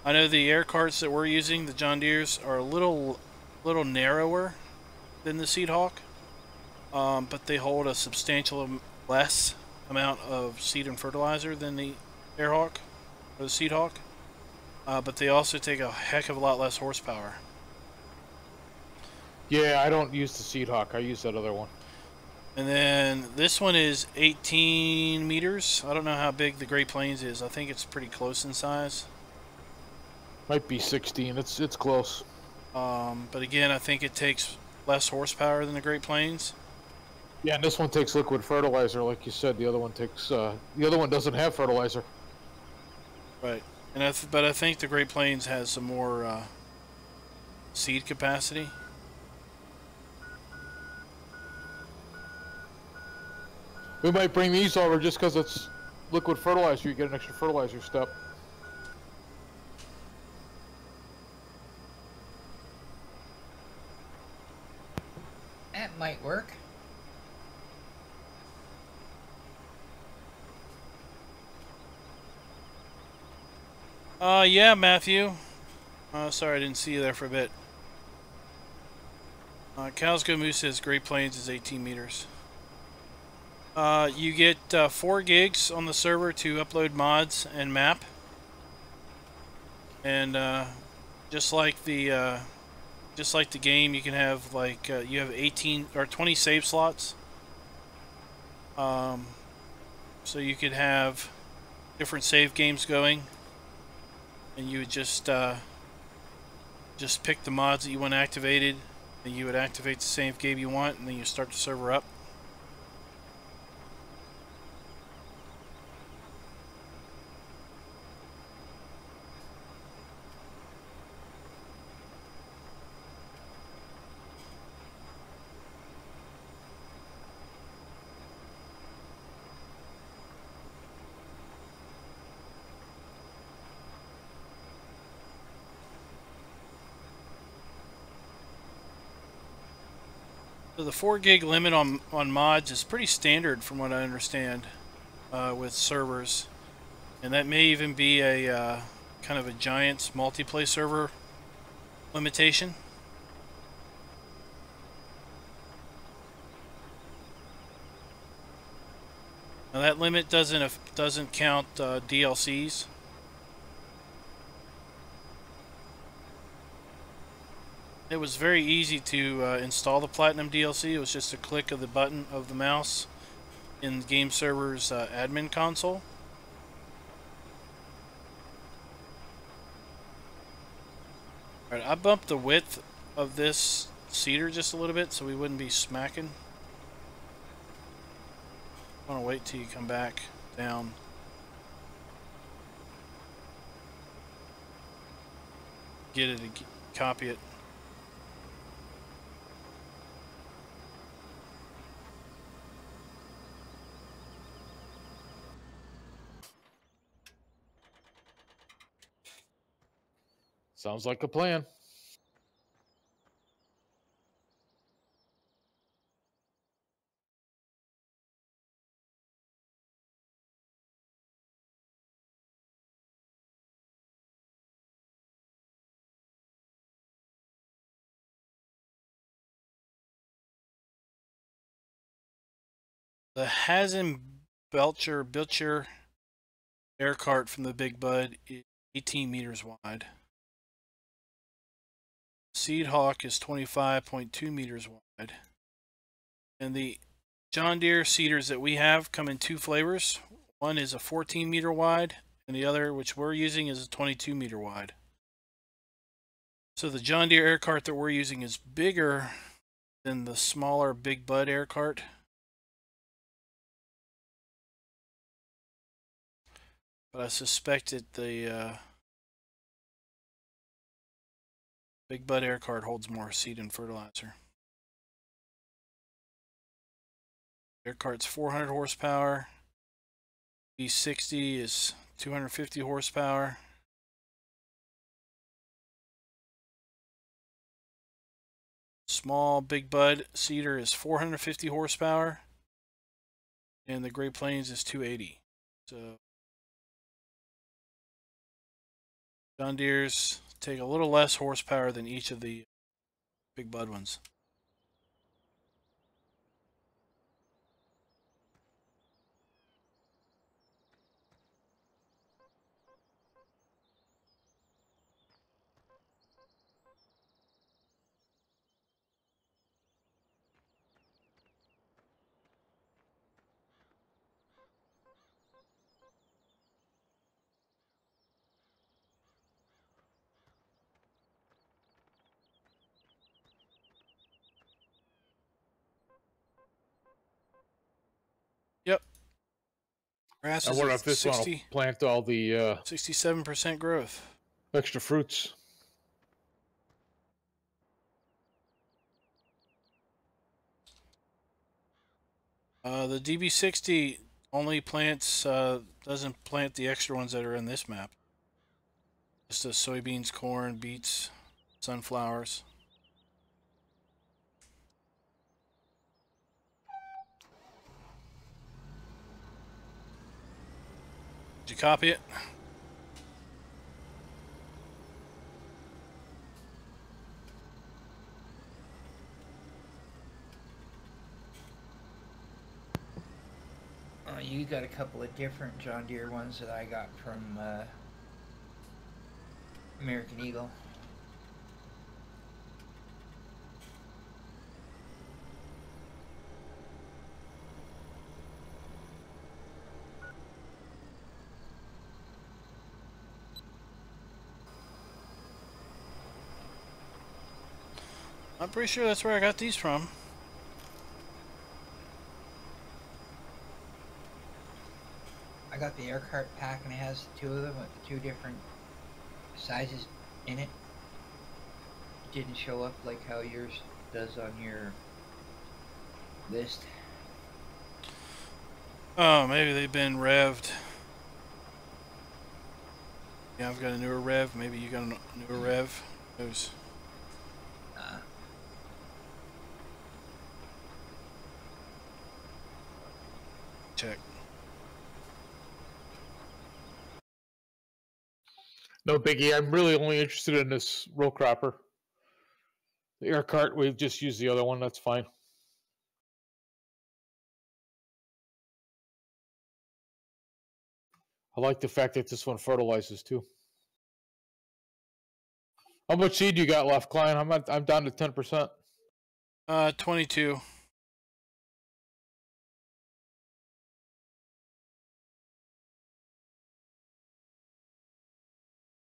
I know the air carts that we're using, the John Deeres, are a little narrower than the Seed Hawk, but they hold a substantial less amount of seed and fertilizer than the Air Hawk or the Seed Hawk, but they also take a heck of a lot less horsepower. Yeah, I don't use the Seed Hawk. I use that other one. And then this one is 18 meters. I don't know how big the Great Plains is. I think it's pretty close in size. Might be 16. It's close. But again, I think it takes less horsepower than the Great Plains. Yeah, and this one takes liquid fertilizer, like you said. The other one takes. The other one doesn't have fertilizer. Right, and but I think the Great Plains has some more seed capacity. We might bring these over just because it's liquid fertilizer. You get an extra fertilizer step. That might work. Yeah, Matthew. Sorry I didn't see you there for a bit. Cows Go Moose says Great Plains is 18 meters. You get 4 gigs on the server to upload mods and map. And just like the game, you can have like you have 18 or 20 save slots. So you could have different save games going, and you would just pick the mods that you want activated, and you would activate the save game you want, and then you start the server up. So the 4 gig limit on mods is pretty standard from what I understand with servers, and that may even be a kind of a Giants multiplayer server limitation. Now that limit doesn't count DLCs. It was very easy to install the Platinum DLC. It was just a click of the button of the mouse in the game server's admin console. Alright, I bumped the width of this cedar just a little bit so we wouldn't be smacking. I want to wait till you come back down. Get it, copy it. Sounds like a plan. The Belcher air cart from the Big Bud is 18 meters wide. Seed Hawk is 25.2 meters wide. And the John Deere seeders that we have come in two flavors. One is a 14 meter wide, and the other, which we're using, is a 22 meter wide. So the John Deere air cart that we're using is bigger than the smaller Big Bud air cart. But I suspect that the Big Bud air cart holds more seed and fertilizer. Air cart's 400 horsepower. V60 is 250 horsepower. Small Big Bud seeder is 450 horsepower. And the Great Plains is 280. So John Deere's take a little less horsepower than each of the Big Bud ones. Yep. Grass I is wonder at if this one will plant all the 67% growth. extra fruits. The DB60 only plants, doesn't plant the extra ones that are in this map. Just the soybeans, corn, beets, sunflowers. Did you copy it? You got a couple of different John Deere ones that I got from American Eagle. I'm pretty sure that's where I got these from. I got the air cart pack and it has two of them with two different sizes in it. It didn't show up like how yours does on your list. Oh, maybe they've been revved. Yeah, I've got a newer rev. Maybe you got a newer rev. Those. Check. No biggie. I'm really only interested in this row cropper. The air cart, we've just used the other one. That's fine. I like the fact that this one fertilizes too. How much seed you got left, Klein? I'm down to 10%. 22.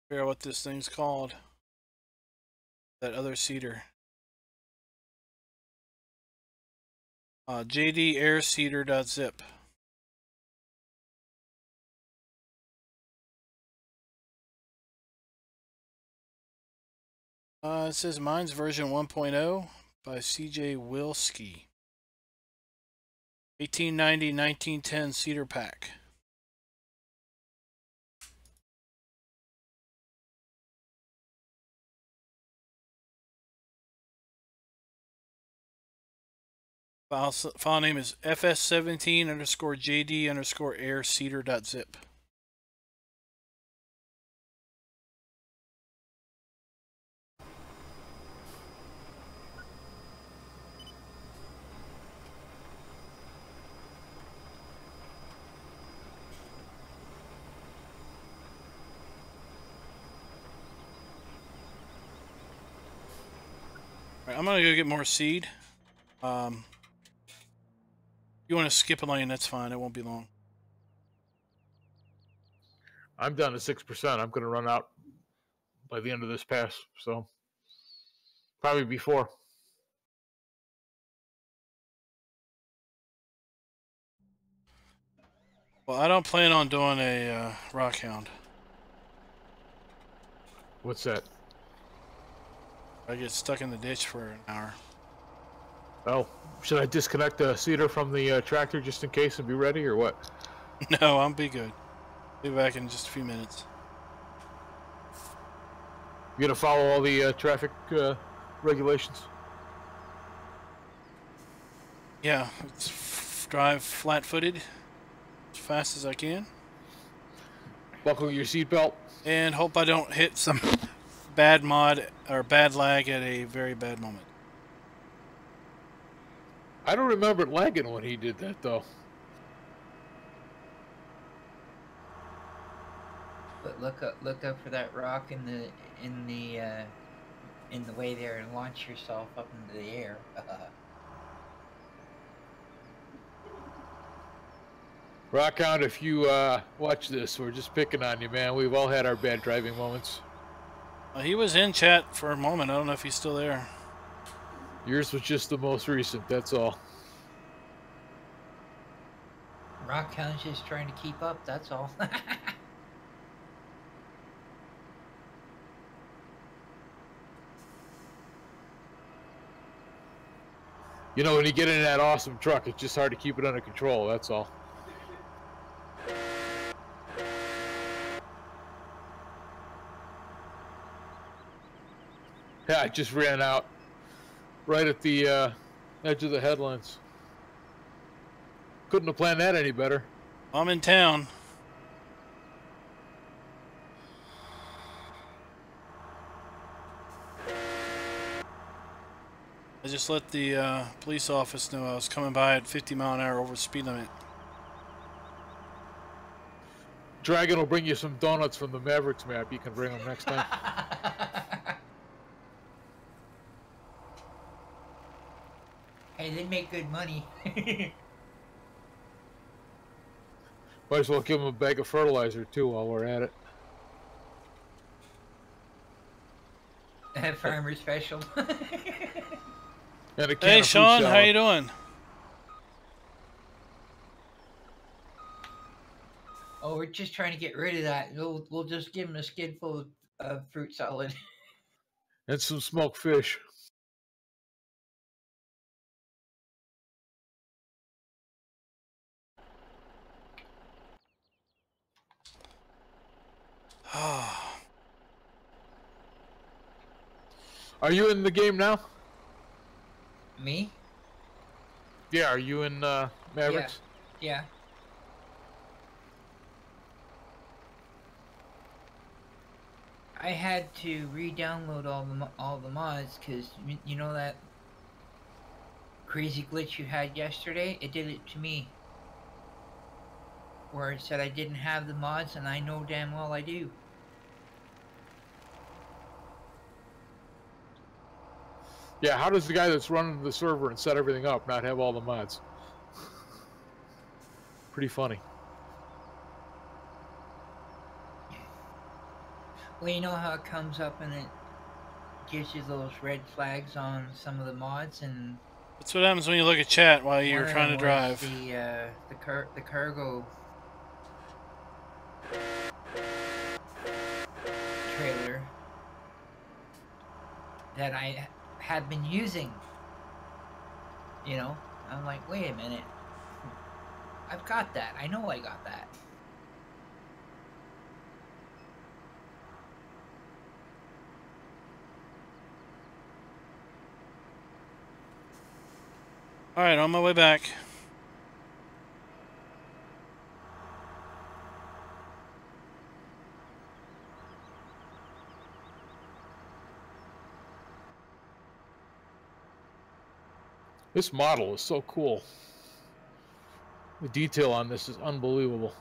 Figure out what this thing's called. That other seeder. JD Air Seeder.zip. It says mine's version 1.0 by CJ Wilski. 1890-1910 seeder pack. File name is fs17_jd_air_cedar.zip. Alright, I'm gonna go get more seed. You want to skip a lane, that's fine. It won't be long. I'm down to 6%. I'm going to run out by the end of this pass, so probably before. Well, I don't plan on doing a rock hound. What's that? I get stuck in the ditch for an hour. Oh, should I disconnect the seeder from the tractor just in case and be ready, or what? No, I'll be good. Be back in just a few minutes. You gonna follow all the traffic regulations? Yeah, drive flat-footed as fast as I can. Buckle your seatbelt. And hope I don't hit some bad mod or bad lag at a very bad moment. I don't remember it lagging when he did that, though. But look up for that rock in the way there and launch yourself up into the air. Rockhound, if you watch this, we're just picking on you, man. We've all had our bad driving moments. He was in chat for a moment. I don't know if he's still there. Yours was just the most recent, that's all. Rockhound's just trying to keep up, that's all. You know, when you get in that awesome truck, it's just hard to keep it under control, that's all. Yeah, I just ran out right at the edge of the headlands. Couldn't have planned that any better. I'm in town. I just let the police office know I was coming by at 50 mile an hour over the speed limit. Dragon will bring you some donuts from the Mavericks map. You can bring them next time. Hey, they make good money. Might as well give them a bag of fertilizer, too, while we're at it. Farmer special. And a can Hey of Sean, fruit how salad. you doing? Oh, we're just trying to get rid of that. We'll just give him a skid full of fruit salad. And some smoked fish. Are you in the game now? Me? Yeah, are you in Mavericks? Yeah. I had to re-download all the mods because you know that crazy glitch you had yesterday. It did it to me, where it said I didn't have the mods, and I know damn well I do. Yeah, how does the guy that's running the server and set everything up not have all the mods? Pretty funny. Well, you know how it comes up and it gives you those red flags on some of the mods, and That's what happens when you look at chat while you're one of trying to them drive. was the cargo trailer that I had been using. You know, I'm like, wait a minute, I've got that. I know I got that. Alright, on my way back. This model is so cool. The detail on this is unbelievable.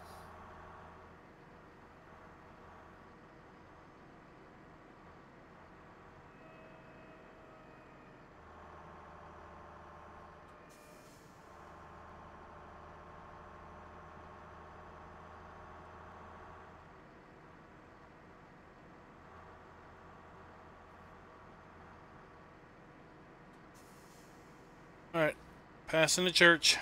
Alright, passing the church.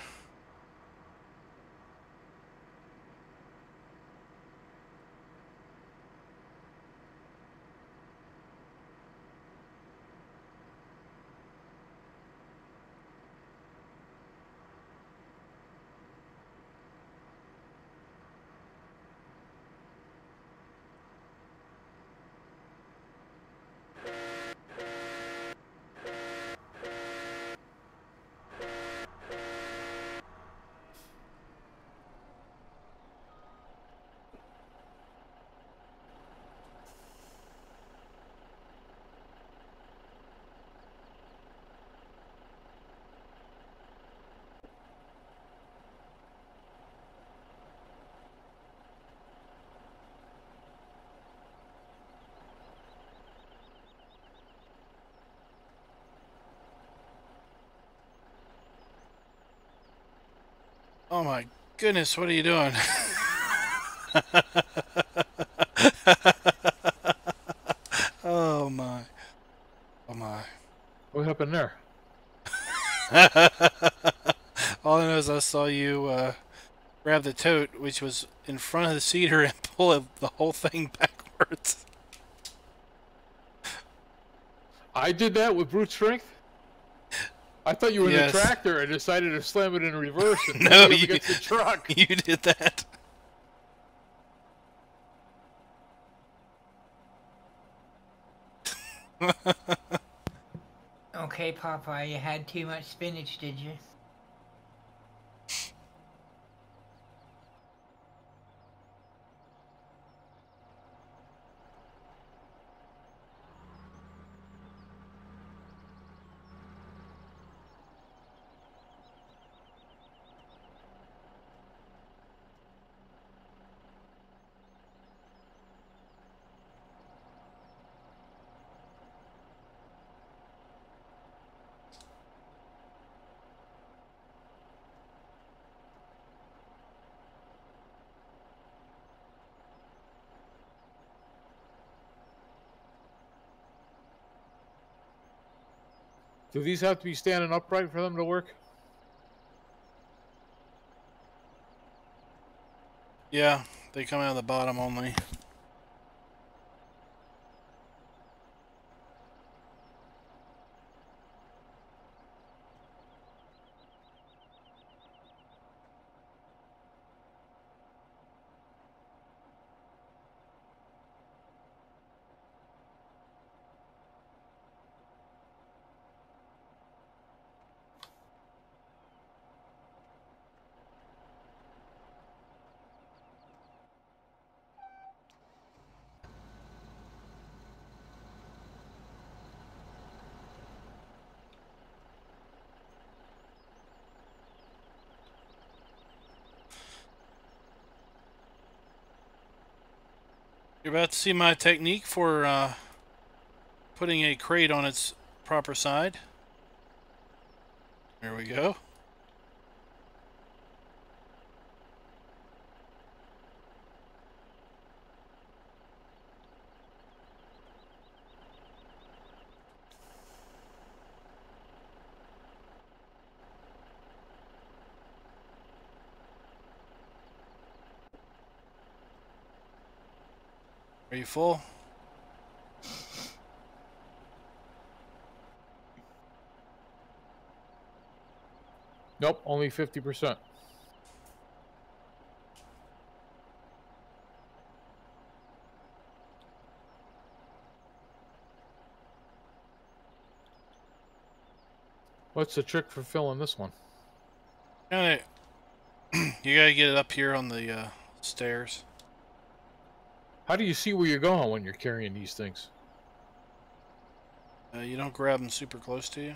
Oh my goodness, what are you doing? Oh my. Oh my. What happened there? All I know is I saw you grab the tote, which was in front of the cedar, and pull the whole thing backwards. I did that with brute strength? I thought you were in Yes. the tractor and decided to slam it in reverse and No, pull it up you- against the truck. You did that. Okay, Popeye, you had too much spinach, did you? Do these have to be standing upright for them to work? Yeah, they come out of the bottom only. You're about to see my technique for putting a crate on its proper side. There we go. Are you full? Nope, only 50%. What's the trick for filling this one? Kinda, you gotta get it up here on the stairs. How do you see where you're going when you're carrying these things? You don't grab them super close to you.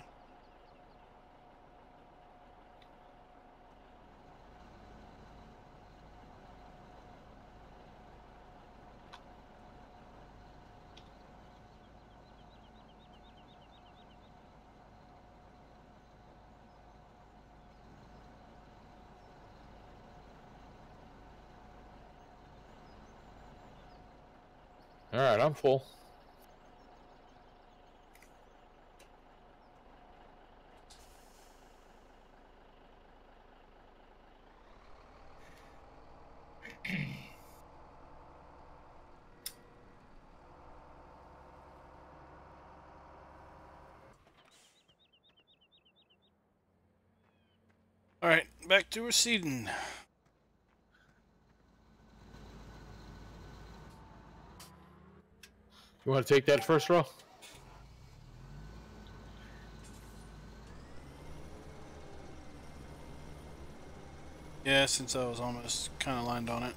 All right, I'm full. All right, back to receding. You want to take that first row? Yeah, since I was almost kind of lined on it.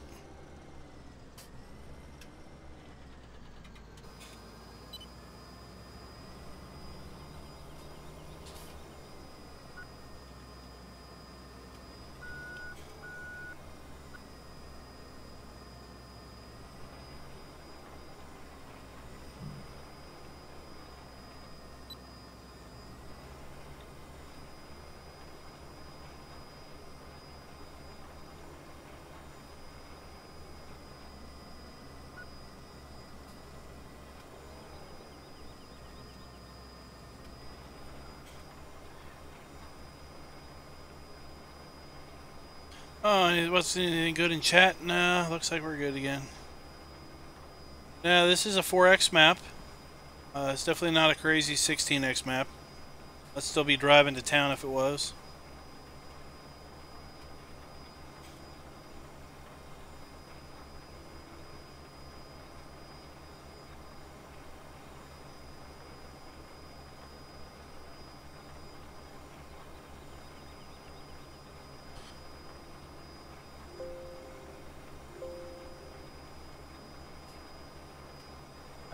Oh, what's anything good in chat? Nah, looks like we're good again. Yeah, this is a 4X map. It's definitely not a crazy 16X map. Let's still be driving to town if it was.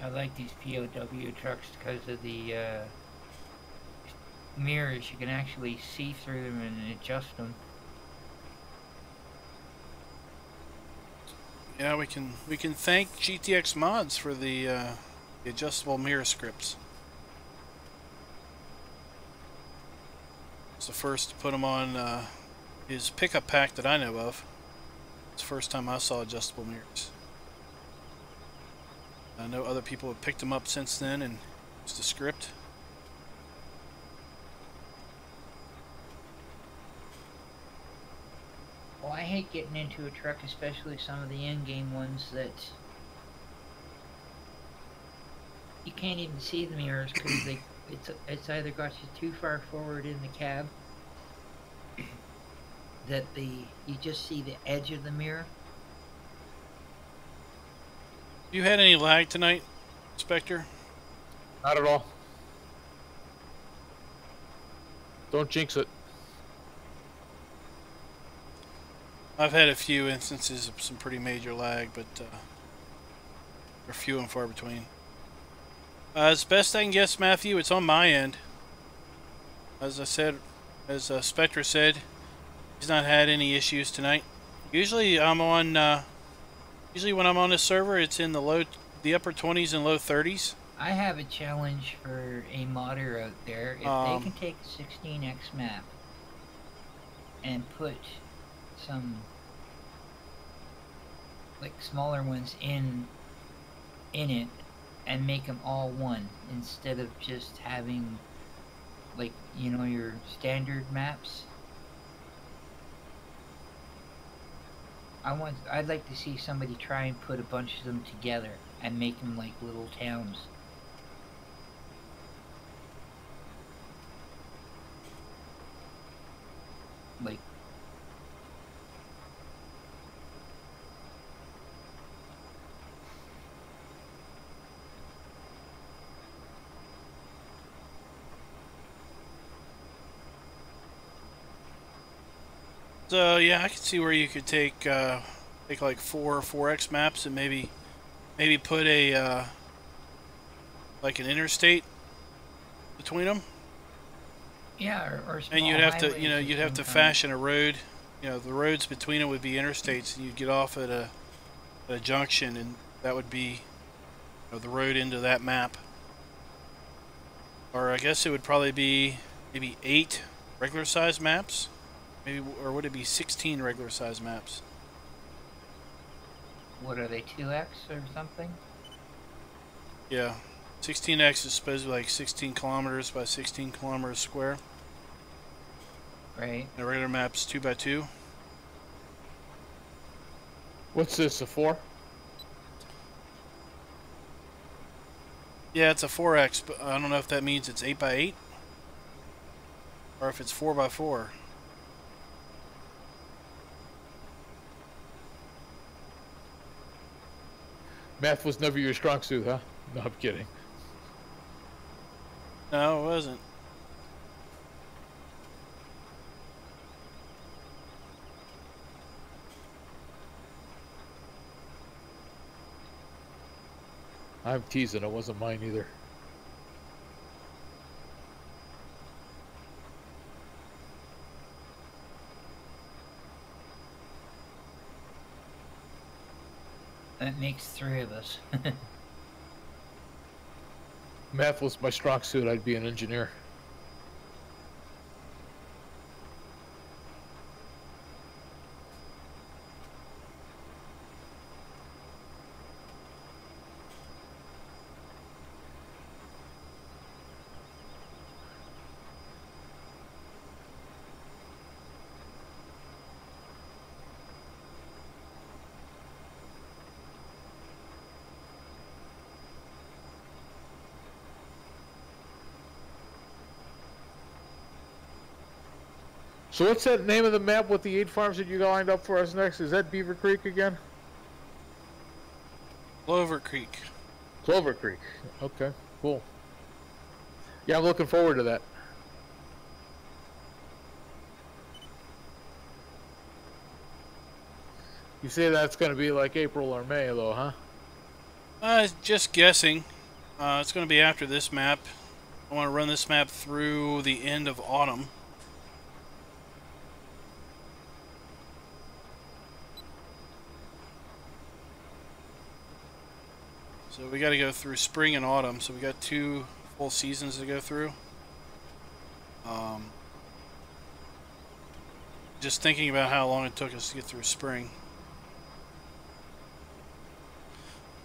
I like these POW trucks because of the mirrors. You can actually see through them and adjust them. Yeah, we can thank GTX mods for the adjustable mirror scripts. It's the first to put them on his pickup pack that I know of. It's the first time I saw adjustable mirrors. I know other people have picked them up since then and used the script. Well, I hate getting into a truck, especially some of the in-game ones that you can't even see the mirrors because it's either got you too far forward in the cab that you just see the edge of the mirror. You had any lag tonight, Spectre? Not at all. Don't jinx it. I've had a few instances of some pretty major lag, but they're few and far between. As best I can guess, Matthew, it's on my end. As I said, as Spectre said, he's not had any issues tonight. Usually I'm on, usually when I'm on this server, it's in the upper 20s and low 30s. I have a challenge for a modder out there. If they can take a 16x map and put some like smaller ones in it and make them all one instead of just having like, you know, your standard maps. I'd like to see somebody try and put a bunch of them together and make them like little towns. Like So yeah, I can see where you could take like 4x maps and maybe put a like an interstate between them. Yeah, or And small you'd have to, highways of you'd have some to kind. fashion a road. The roads between them would be interstates, and you'd get off at a junction, and that would be the road into that map. Or I guess it would probably be maybe 8 regular size maps, maybe, or would it be 16 regular size maps? What are they, 2x or something? Yeah, 16x is supposed to be like 16 kilometers by 16 kilometers square. Right. And a regular map's 2 by 2. What's this, a 4? Yeah, it's a 4x, but I don't know if that means it's 8 by 8 or if it's 4 by 4. Math was never your strong suit, huh? No, I'm kidding. No, it wasn't. I'm teasing, it wasn't mine either. That makes 3 of us. Math was my strong suit, I'd be an engineer. So what's that name of the map with the 8 farms that you got lined up for us next? Is that Beaver Creek again? Clover Creek. Clover Creek. Okay, cool. Yeah, I'm looking forward to that. You say that's going to be like April or May, though, huh? Just guessing. It's going to be after this map. I want to run this map through the end of autumn. So we got to go through spring and autumn. So we got 2 full seasons to go through. Just thinking about how long it took us to get through spring.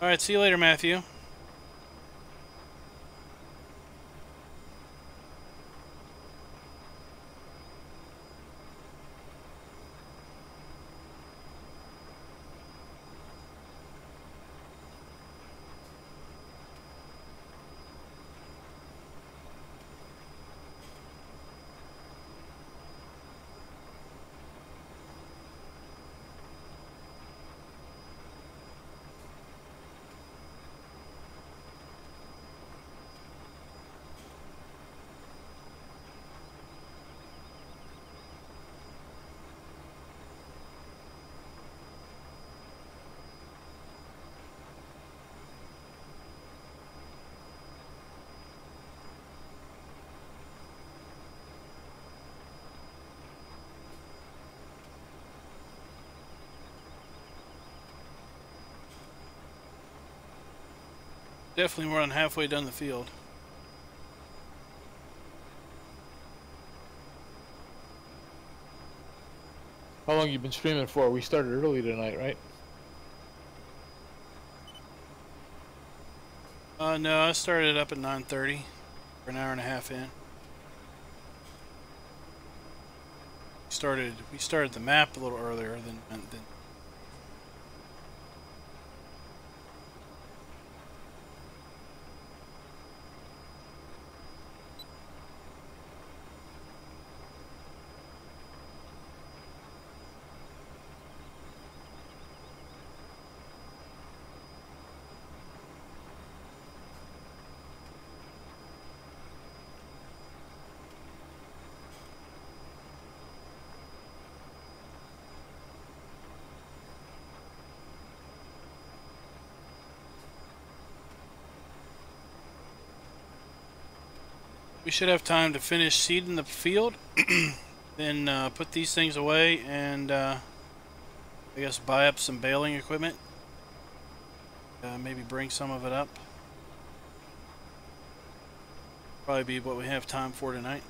Alright, see you later, Matthew. Definitely more than halfway down the field. How long you been streaming for? We started early tonight, right? No, I started up at 9:30. We're an hour and a half in. We started the map a little earlier than We should have time to finish seeding the field, then put these things away and I guess buy up some baling equipment. Maybe bring some of it up. Probably be what we have time for tonight.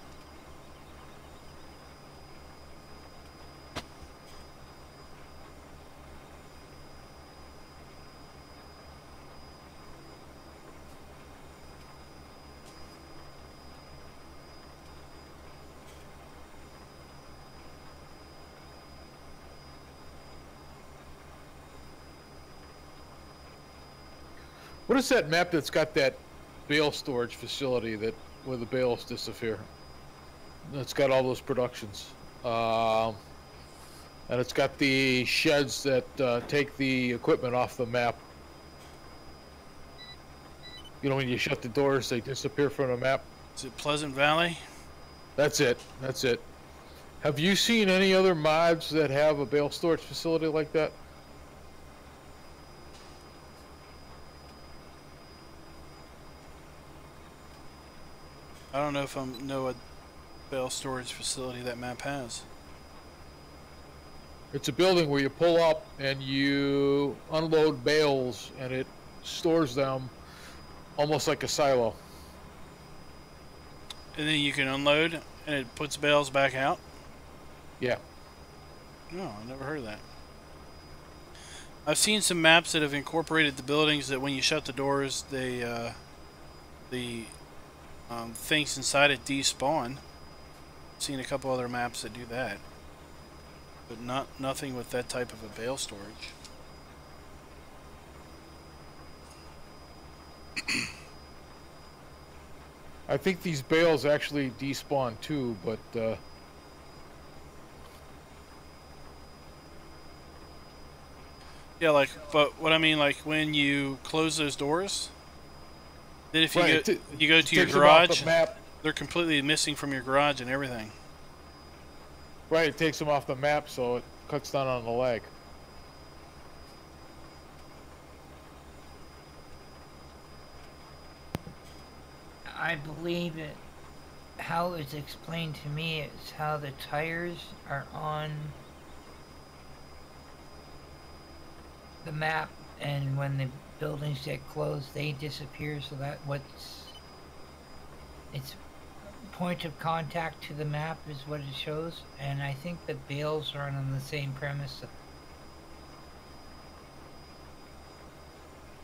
What is that map that's got that bale storage facility that where the bales disappear? It's got all those productions, and it's got the sheds that take the equipment off the map. You know, when you shut the doors, they disappear from the map. Is it Pleasant Valley? That's it. That's it. Have you seen any other mods that have a bale storage facility like that? I don't know if I know what bale storage facility that map has. It's a building where you pull up and you unload bales and it stores them almost like a silo. And then you can unload and it puts bales back out? Yeah. No, I never heard of that. I've seen some maps that have incorporated the buildings that when you shut the doors, they, things inside it despawn. I've seen a couple other maps that do that, but nothing with that type of a bale storage. I think these bales actually despawn too, but yeah, like, but what I mean, like when you close those doors, then if you right, you go to your garage, they're completely missing from your garage and everything. Right, it takes them off the map, so it cuts down on the lag. I believe it. How it's explained to me is how the tires are on the map, and when the buildings get closed, they disappear. So that it's point of contact to the map is what it shows, and I think the bales are on the same premise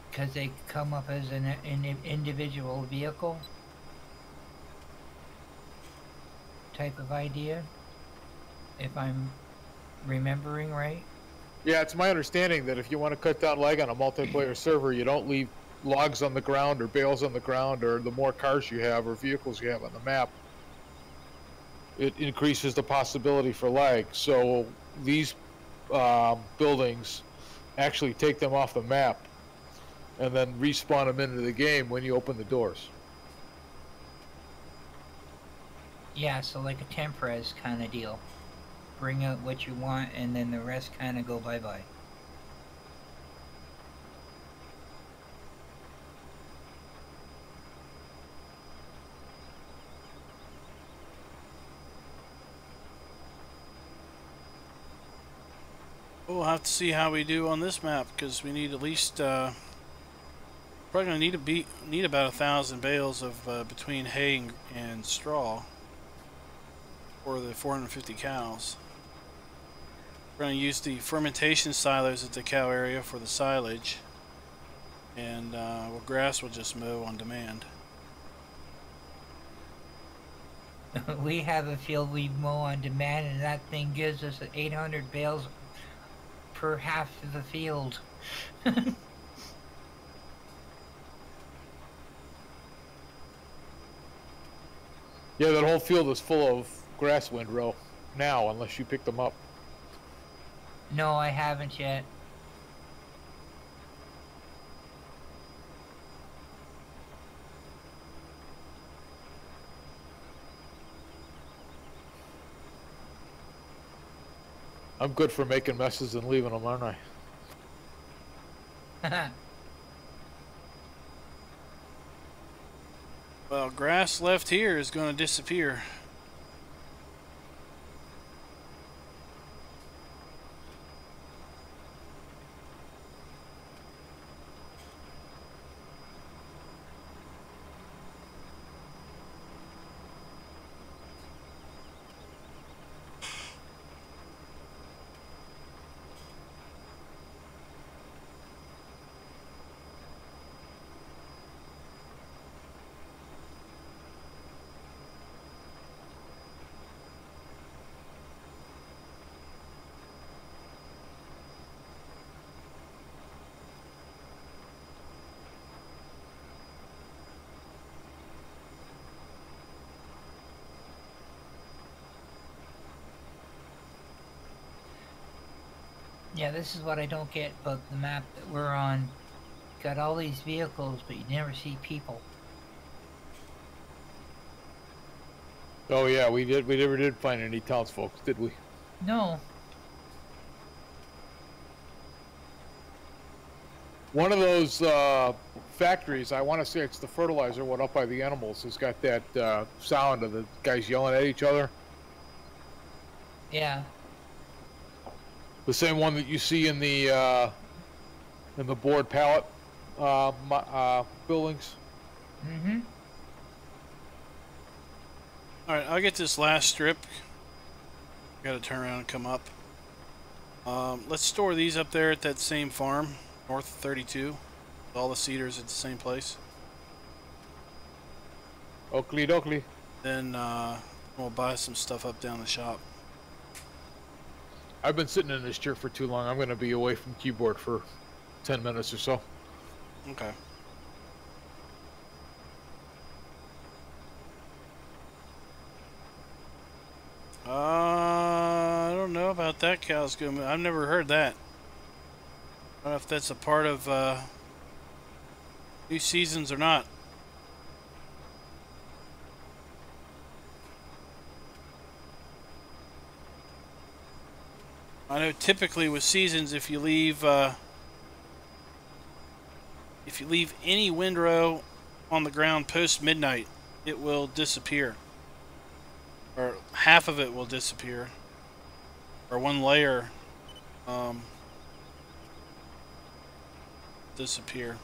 because they come up as an individual vehicle type of idea, if I'm remembering right. Yeah, it's my understanding that if you want to cut down lag on a multiplayer server, you don't leave logs on the ground or bales on the ground, or the more cars you have or vehicles you have on the map, it increases the possibility for lag. So these buildings actually take them off the map and then respawn them into the game when you open the doors. Yeah, so like a temp res kind of deal. Bring out what you want and then the rest kind of go bye-bye. We'll have to see how we do on this map, because we need at least probably gonna need about 1,000 bales of between hay and straw for the 450 cows. We're gonna use the fermentation silos at the cow area for the silage, and well, grass will just mow on demand. We have a field we mow on demand, and that thing gives us 800 bales per half of the field. Yeah, that whole field is full of grass windrow now, unless you pick them up. No, I haven't yet. I'm good for making messes and leaving them, aren't I? Well, grass left here is going to disappear. Yeah, this is what I don't get about the map that we're on. Got all these vehicles, but you never see people. Oh yeah, we never did find any townsfolk, did we? No. One of those factories, I want to say it's the fertilizer one up by the animals, has got that sound of the guys yelling at each other. Yeah. The same one that you see in the board pallet buildings. Mm-hmm. Alright, I'll get this last strip. Gotta turn around and come up. Let's store these up there at that same farm, north of 32. All the cedars at the same place. Oakley dokley. Then we'll buy some stuff up down the shop. I've been sitting in this chair for too long. I'm going to be away from keyboard for 10 minutes or so. Okay. I don't know about that cow's going. I've never heard that. I don't know if that's a part of new seasons or not. I know typically with seasons, if you leave any windrow on the ground post midnight, it will disappear, or half of it will disappear, or one layer disappear.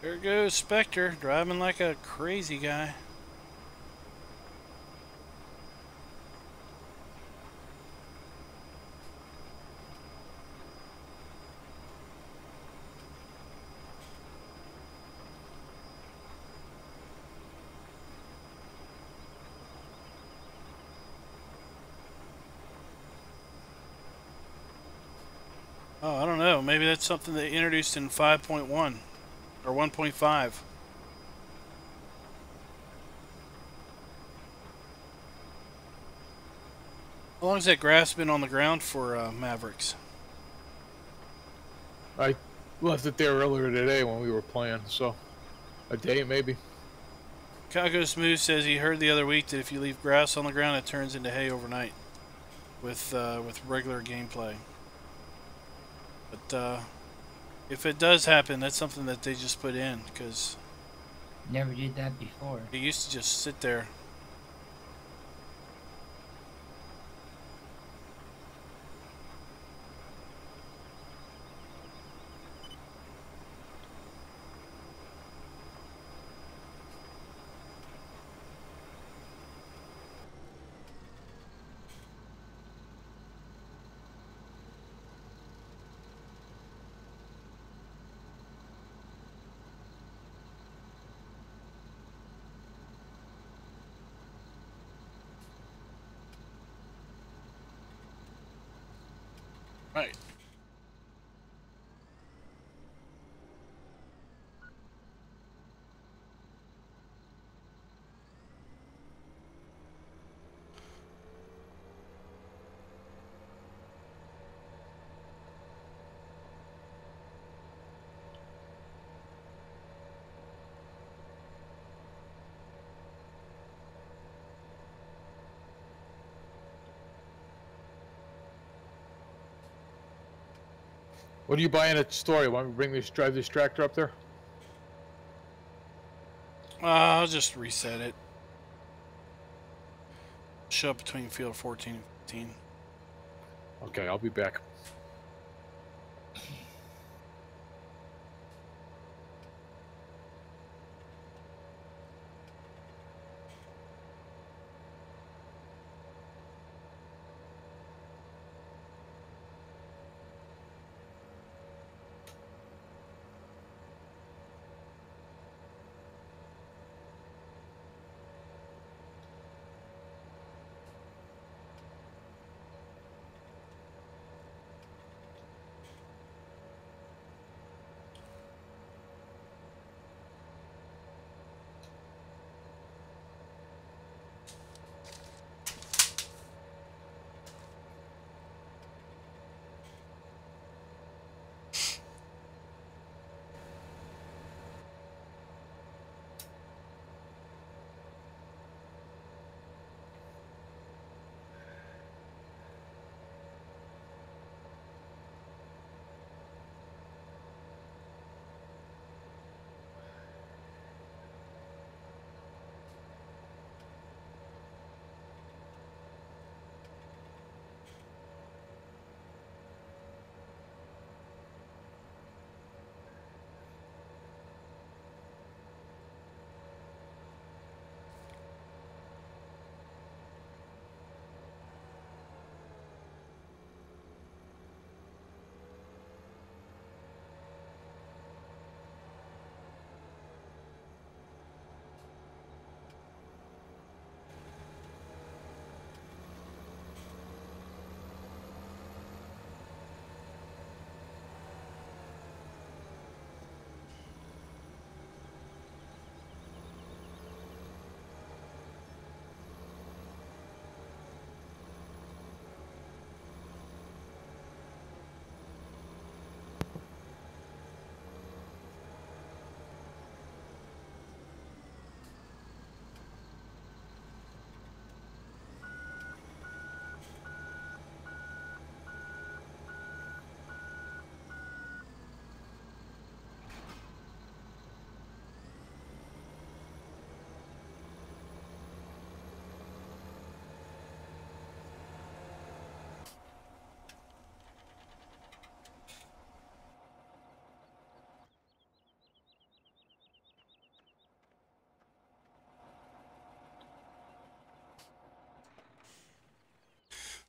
There goes Spectre, driving like a crazy guy. Oh, I don't know. Maybe that's something they introduced in 5.1 or 1.5. How long has that grass been on the ground for, Mavericks? I left it there earlier today when we were playing, so a day maybe. Cago Smooth says he heard the other week that if you leave grass on the ground, it turns into hay overnight with regular gameplay. But if it does happen, that's something that they just put in, because Never did that before. it used to just sit there. Right. What are you buying at the store? You want me to drive this tractor up there? I'll just reset it. Show up between field 14 and 15. Okay, I'll be back.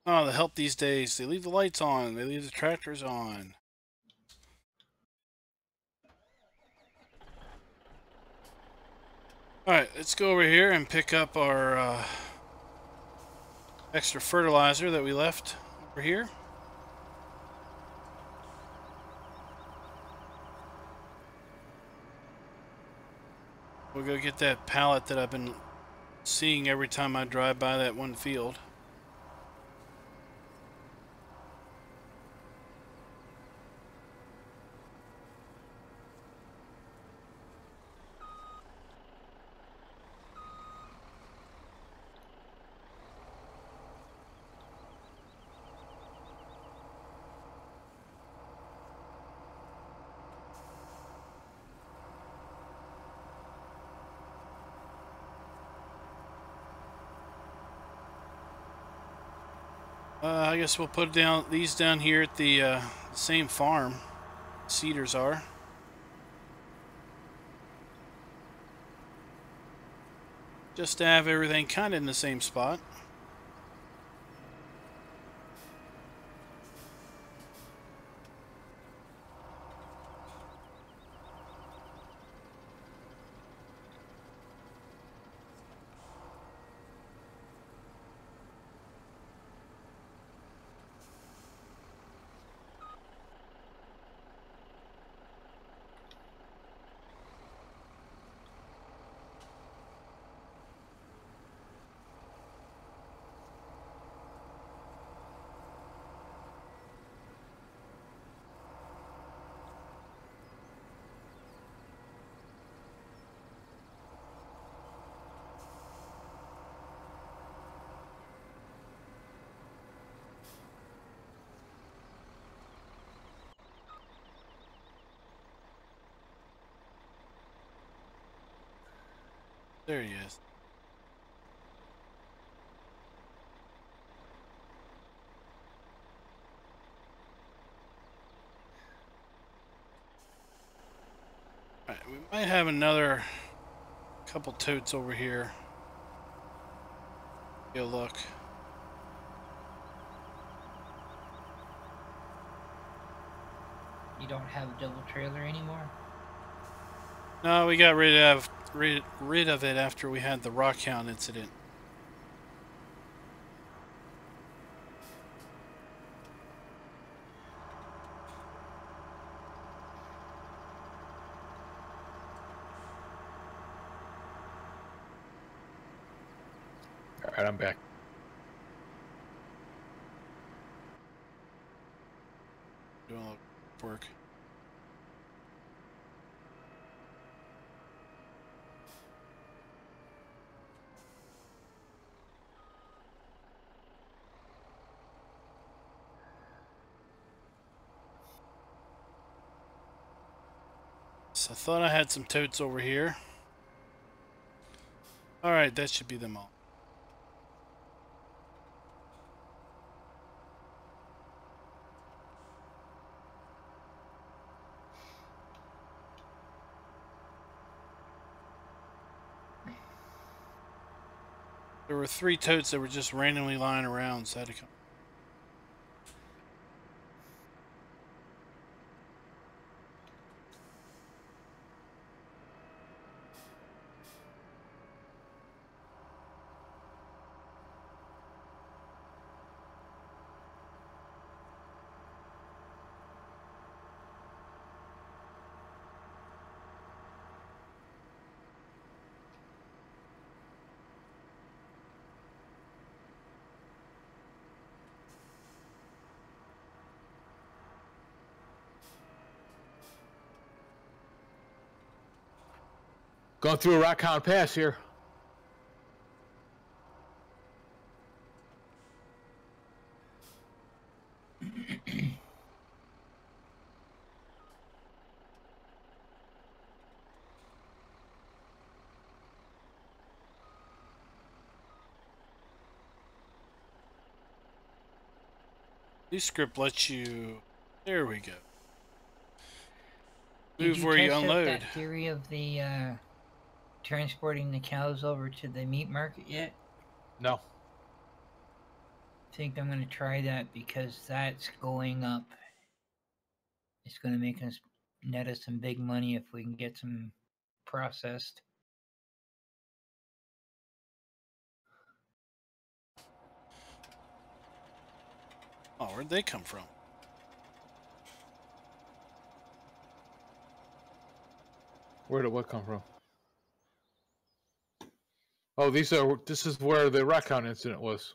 Oh, the help these days. They leave the lights on. They leave the tractors on. Alright, let's go over here and pick up our extra fertilizer that we left over here. We'll go get that pallet that I've been seeing every time I drive by that one field. I guess we'll put these down here at the same farm. Cedars are. Just to have everything kind of in the same spot. There he is. Alright, we might have another couple totes over here. Go look. You don't have a double trailer anymore? No, we got rid of it after we had the Rockhound incident. All right, I'm back. Doing a little work. So I thought I had some totes over here. Alright, that should be them all. There were 3 totes that were just randomly lying around, so I had to come. Going through a Rockhound Pass here. This script lets you. There we go. Did Move where you test out unload. that theory of the transporting the cows over to the meat market yet? No. I think I'm going to try that because that's going up. It's going to make us net us some big money if we can get some processed. Oh, where'd they come from? Where did what come from? Oh, this is where the Rockhound incident was.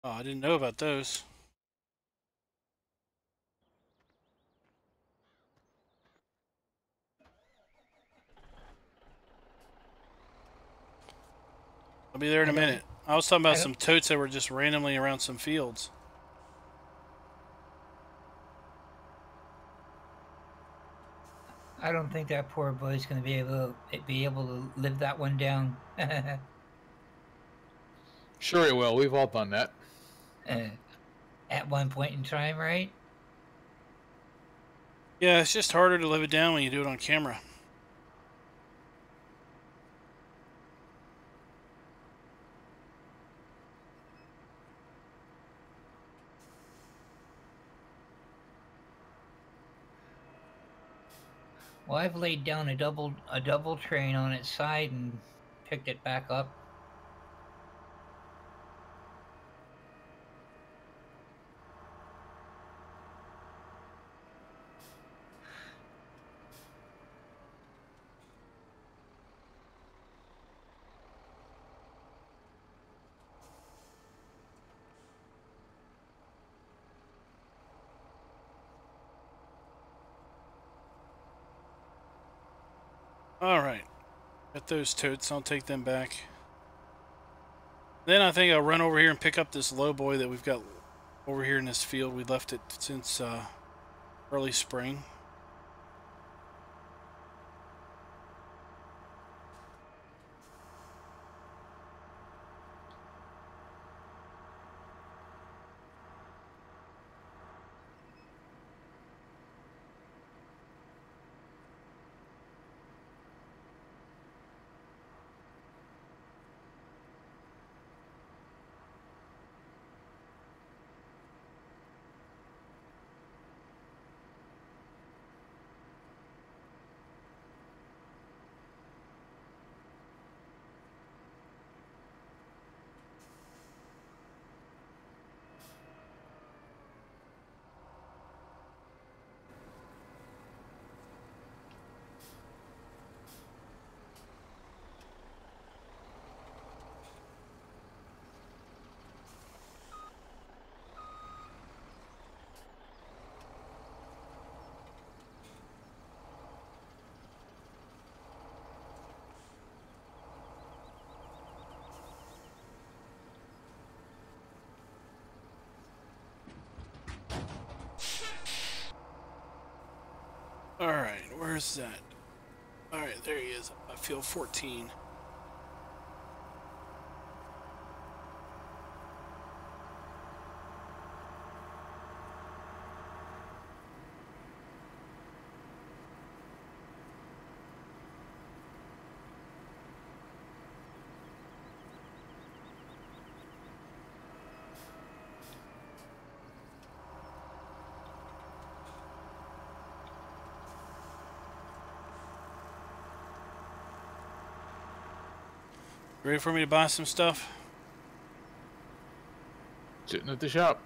Oh, I didn't know about those. I'll be there in a minute. I was talking about some totes that were just randomly around some fields. I don't think that poor boy's going to be able to live that one down. Sure he will. We've all done that. At one point in time, right? Yeah, it's just harder to live it down when you do it on camera. Well, I've laid down a double train on its side and picked it back up. Alright. Got those totes. I'll take them back. Then I think I'll run over here and pick up this low boy that we've got over here in this field. We left it since early spring. Alright, where's that? Alright, there he is. I feel 14. Ready for me to buy some stuff? Sitting at the shop.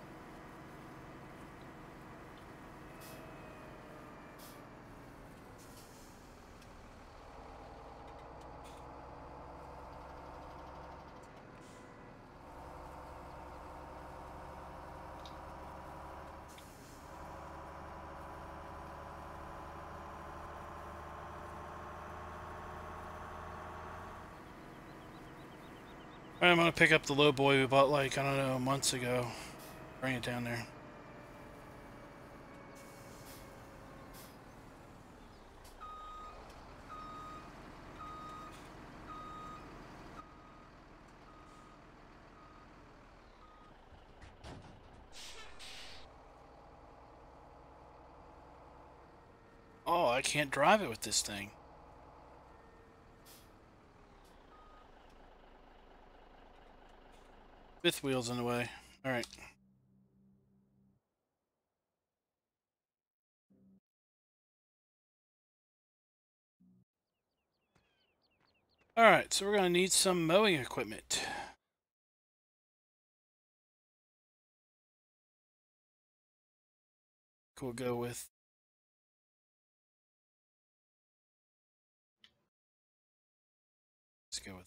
Alright, I'm gonna pick up the low boy we bought like, I don't know, months ago. Bring it down there. Oh, I can't drive it with this thing. Fifth wheel's in the way. Alright. Alright, so we're gonna need some mowing equipment. We'll go with... Let's go with...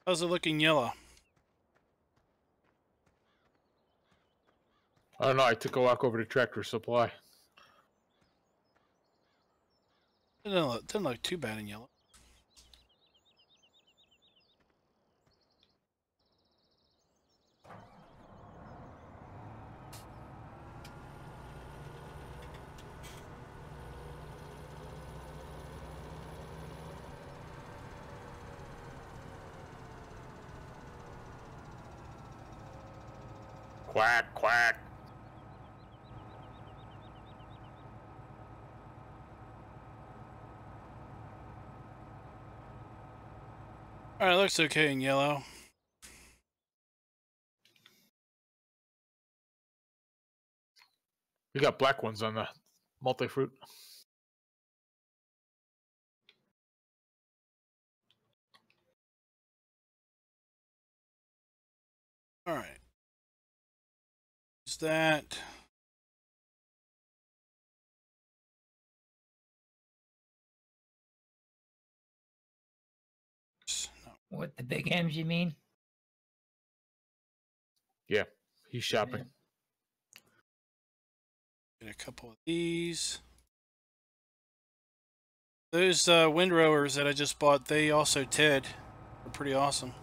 How's it looking yellow? I don't know. I took a walk over to Tractor Supply. It doesn't look too bad in yellow. Quack, quack. Alright, looks okay in yellow. We got black ones on the multi-fruit. Alright. Is that... No. What, the big M's you mean? Yeah, he's shopping. Get a couple of these. Those windrowers that I just bought, they also TED. They're pretty awesome.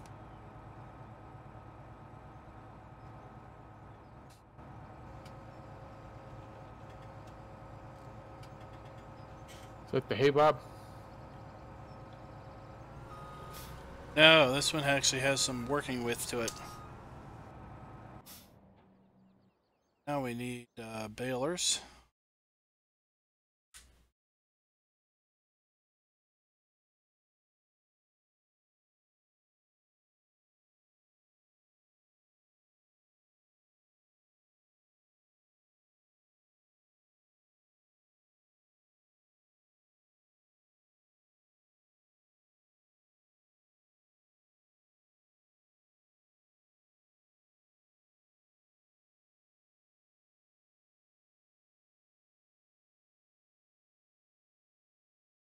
Is that the hay bob? No, this one actually has some working width to it. Now we need balers.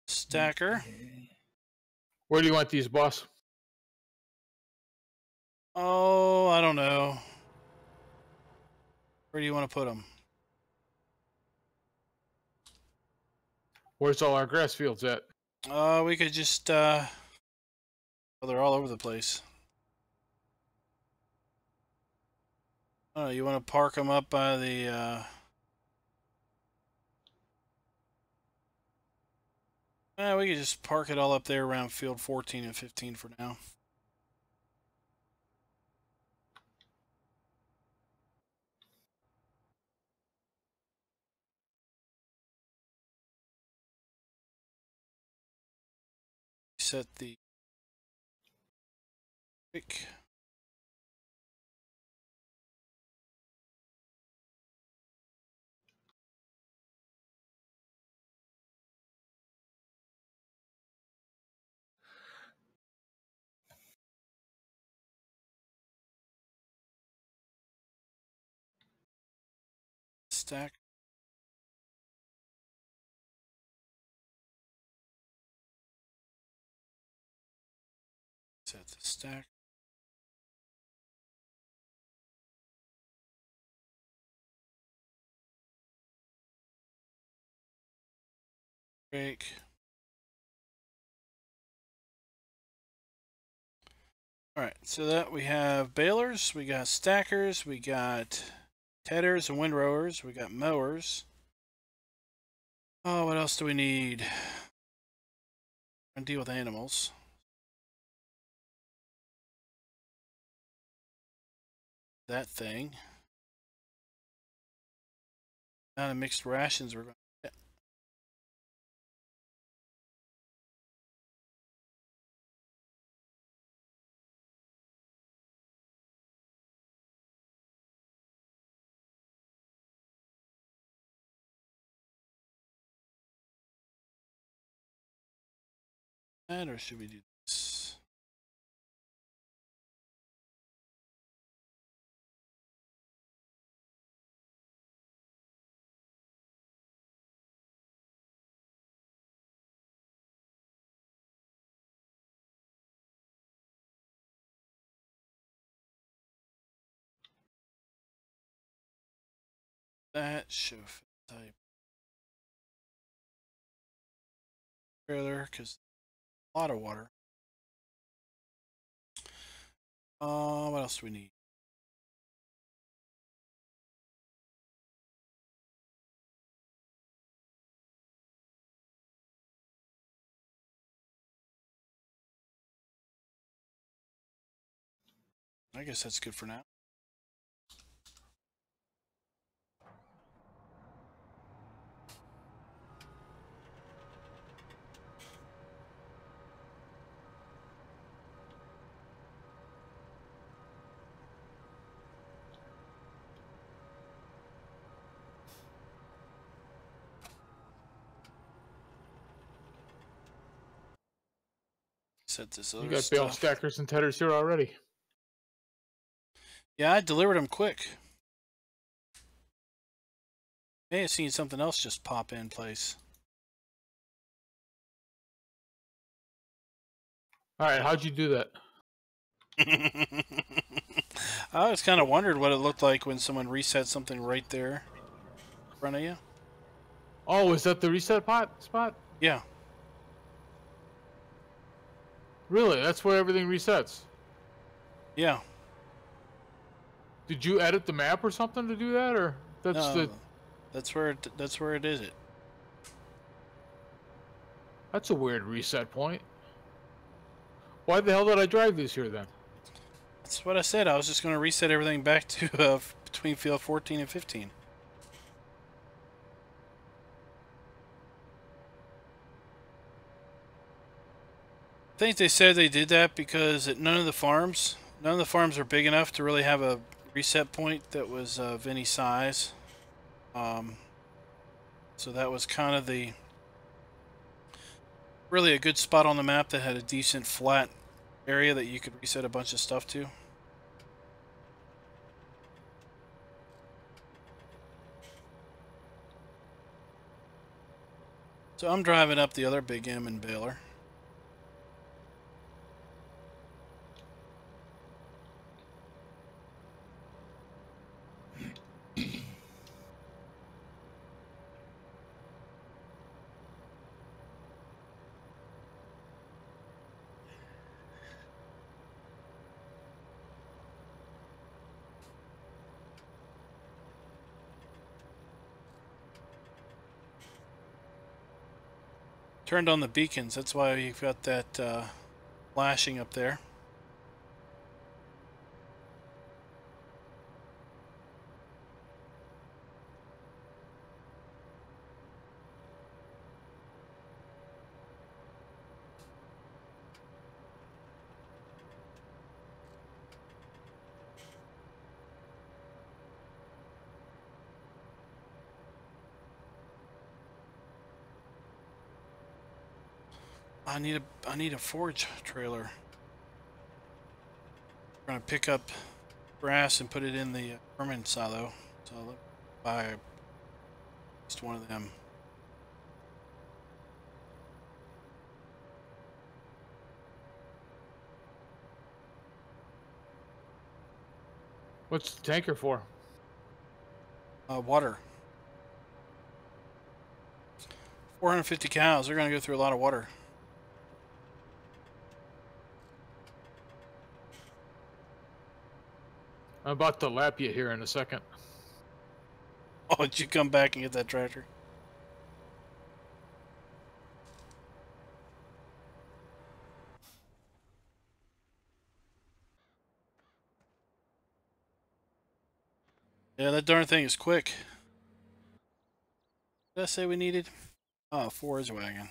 Stacker. Where do you want these, boss? Oh, I don't know. Where do you want to put them? Where's all our grass fields at? We could just, well, they're all over the place. Oh, you want to park them up by the, we could just park it all up there around field 14 and 15 for now. Set the pick. Stack. Set the stack. Break. Alright, so that we have balers, we got stackers, we got tedders and windrowers, we got mowers. Oh, what else do we need? And deal with animals. That thing. Amount of mixed rations we're going to get. That, or should we do this? That show type trailer, because a lot of water. What else do we need? I guess that's good for now. Set this other You got bale stuff. stackers and tedders here already. Yeah, I delivered them quick. May have seen something else just pop in place. Alright, how'd you do that? I always kind of wondered what it looked like when someone reset something right there in front of you. Oh, is that the reset spot? Yeah. Really? That's where everything resets? Yeah. Did you edit the map or something to do that, or that's No, that's where it is. That's a weird reset point. Why the hell did I drive this here then? That's what I said. I was just going to reset everything back to between field 14 and 15. I think they said they did that because at none of the farms are big enough to really have a reset point that was of any size. So that was kind of really a good spot on the map that had a decent flat area that you could reset a bunch of stuff to. So I'm driving up the other big M in Baylor. turned on the beacons. That's why you've got that flashing up there. I need a forage trailer. We're gonna pick up grass and put it in the permanent silo. So let's buy just one of them. What's the tanker for? Water. 450 cows. They're gonna go through a lot of water. I'm about to lap you here in a second. Oh, did you come back and get that tractor? Yeah, that darn thing is quick. Did I say we needed? Oh, forage wagon.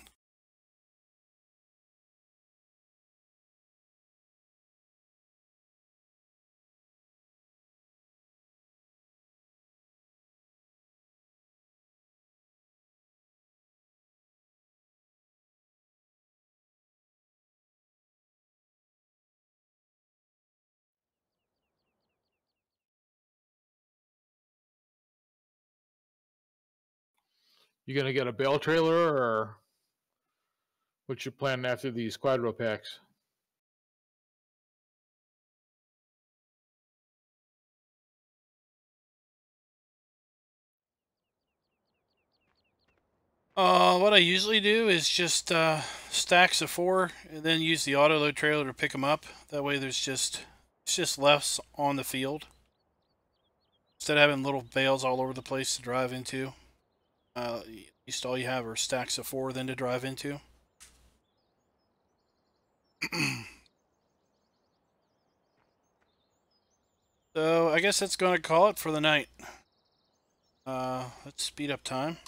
You gonna get a bale trailer, or what's your plan after these quadro packs? What I usually do is just stacks of 4 and then use the auto load trailer to pick them up. That way it's just less on the field. Instead of having little bales all over the place to drive into. At least all you have are stacks of 4 then to drive into. So I guess that's going to call it for the night. Let's speed up time.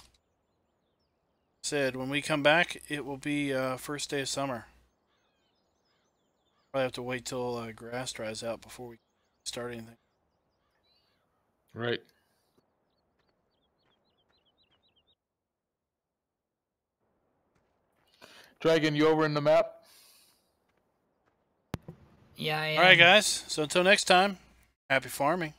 Said when we come back, it will be first day of summer. Probably have to wait till grass dries out before we start anything. Right. Dragon, you over in the map? Yeah, I am. All right, guys. So until next time, happy farming.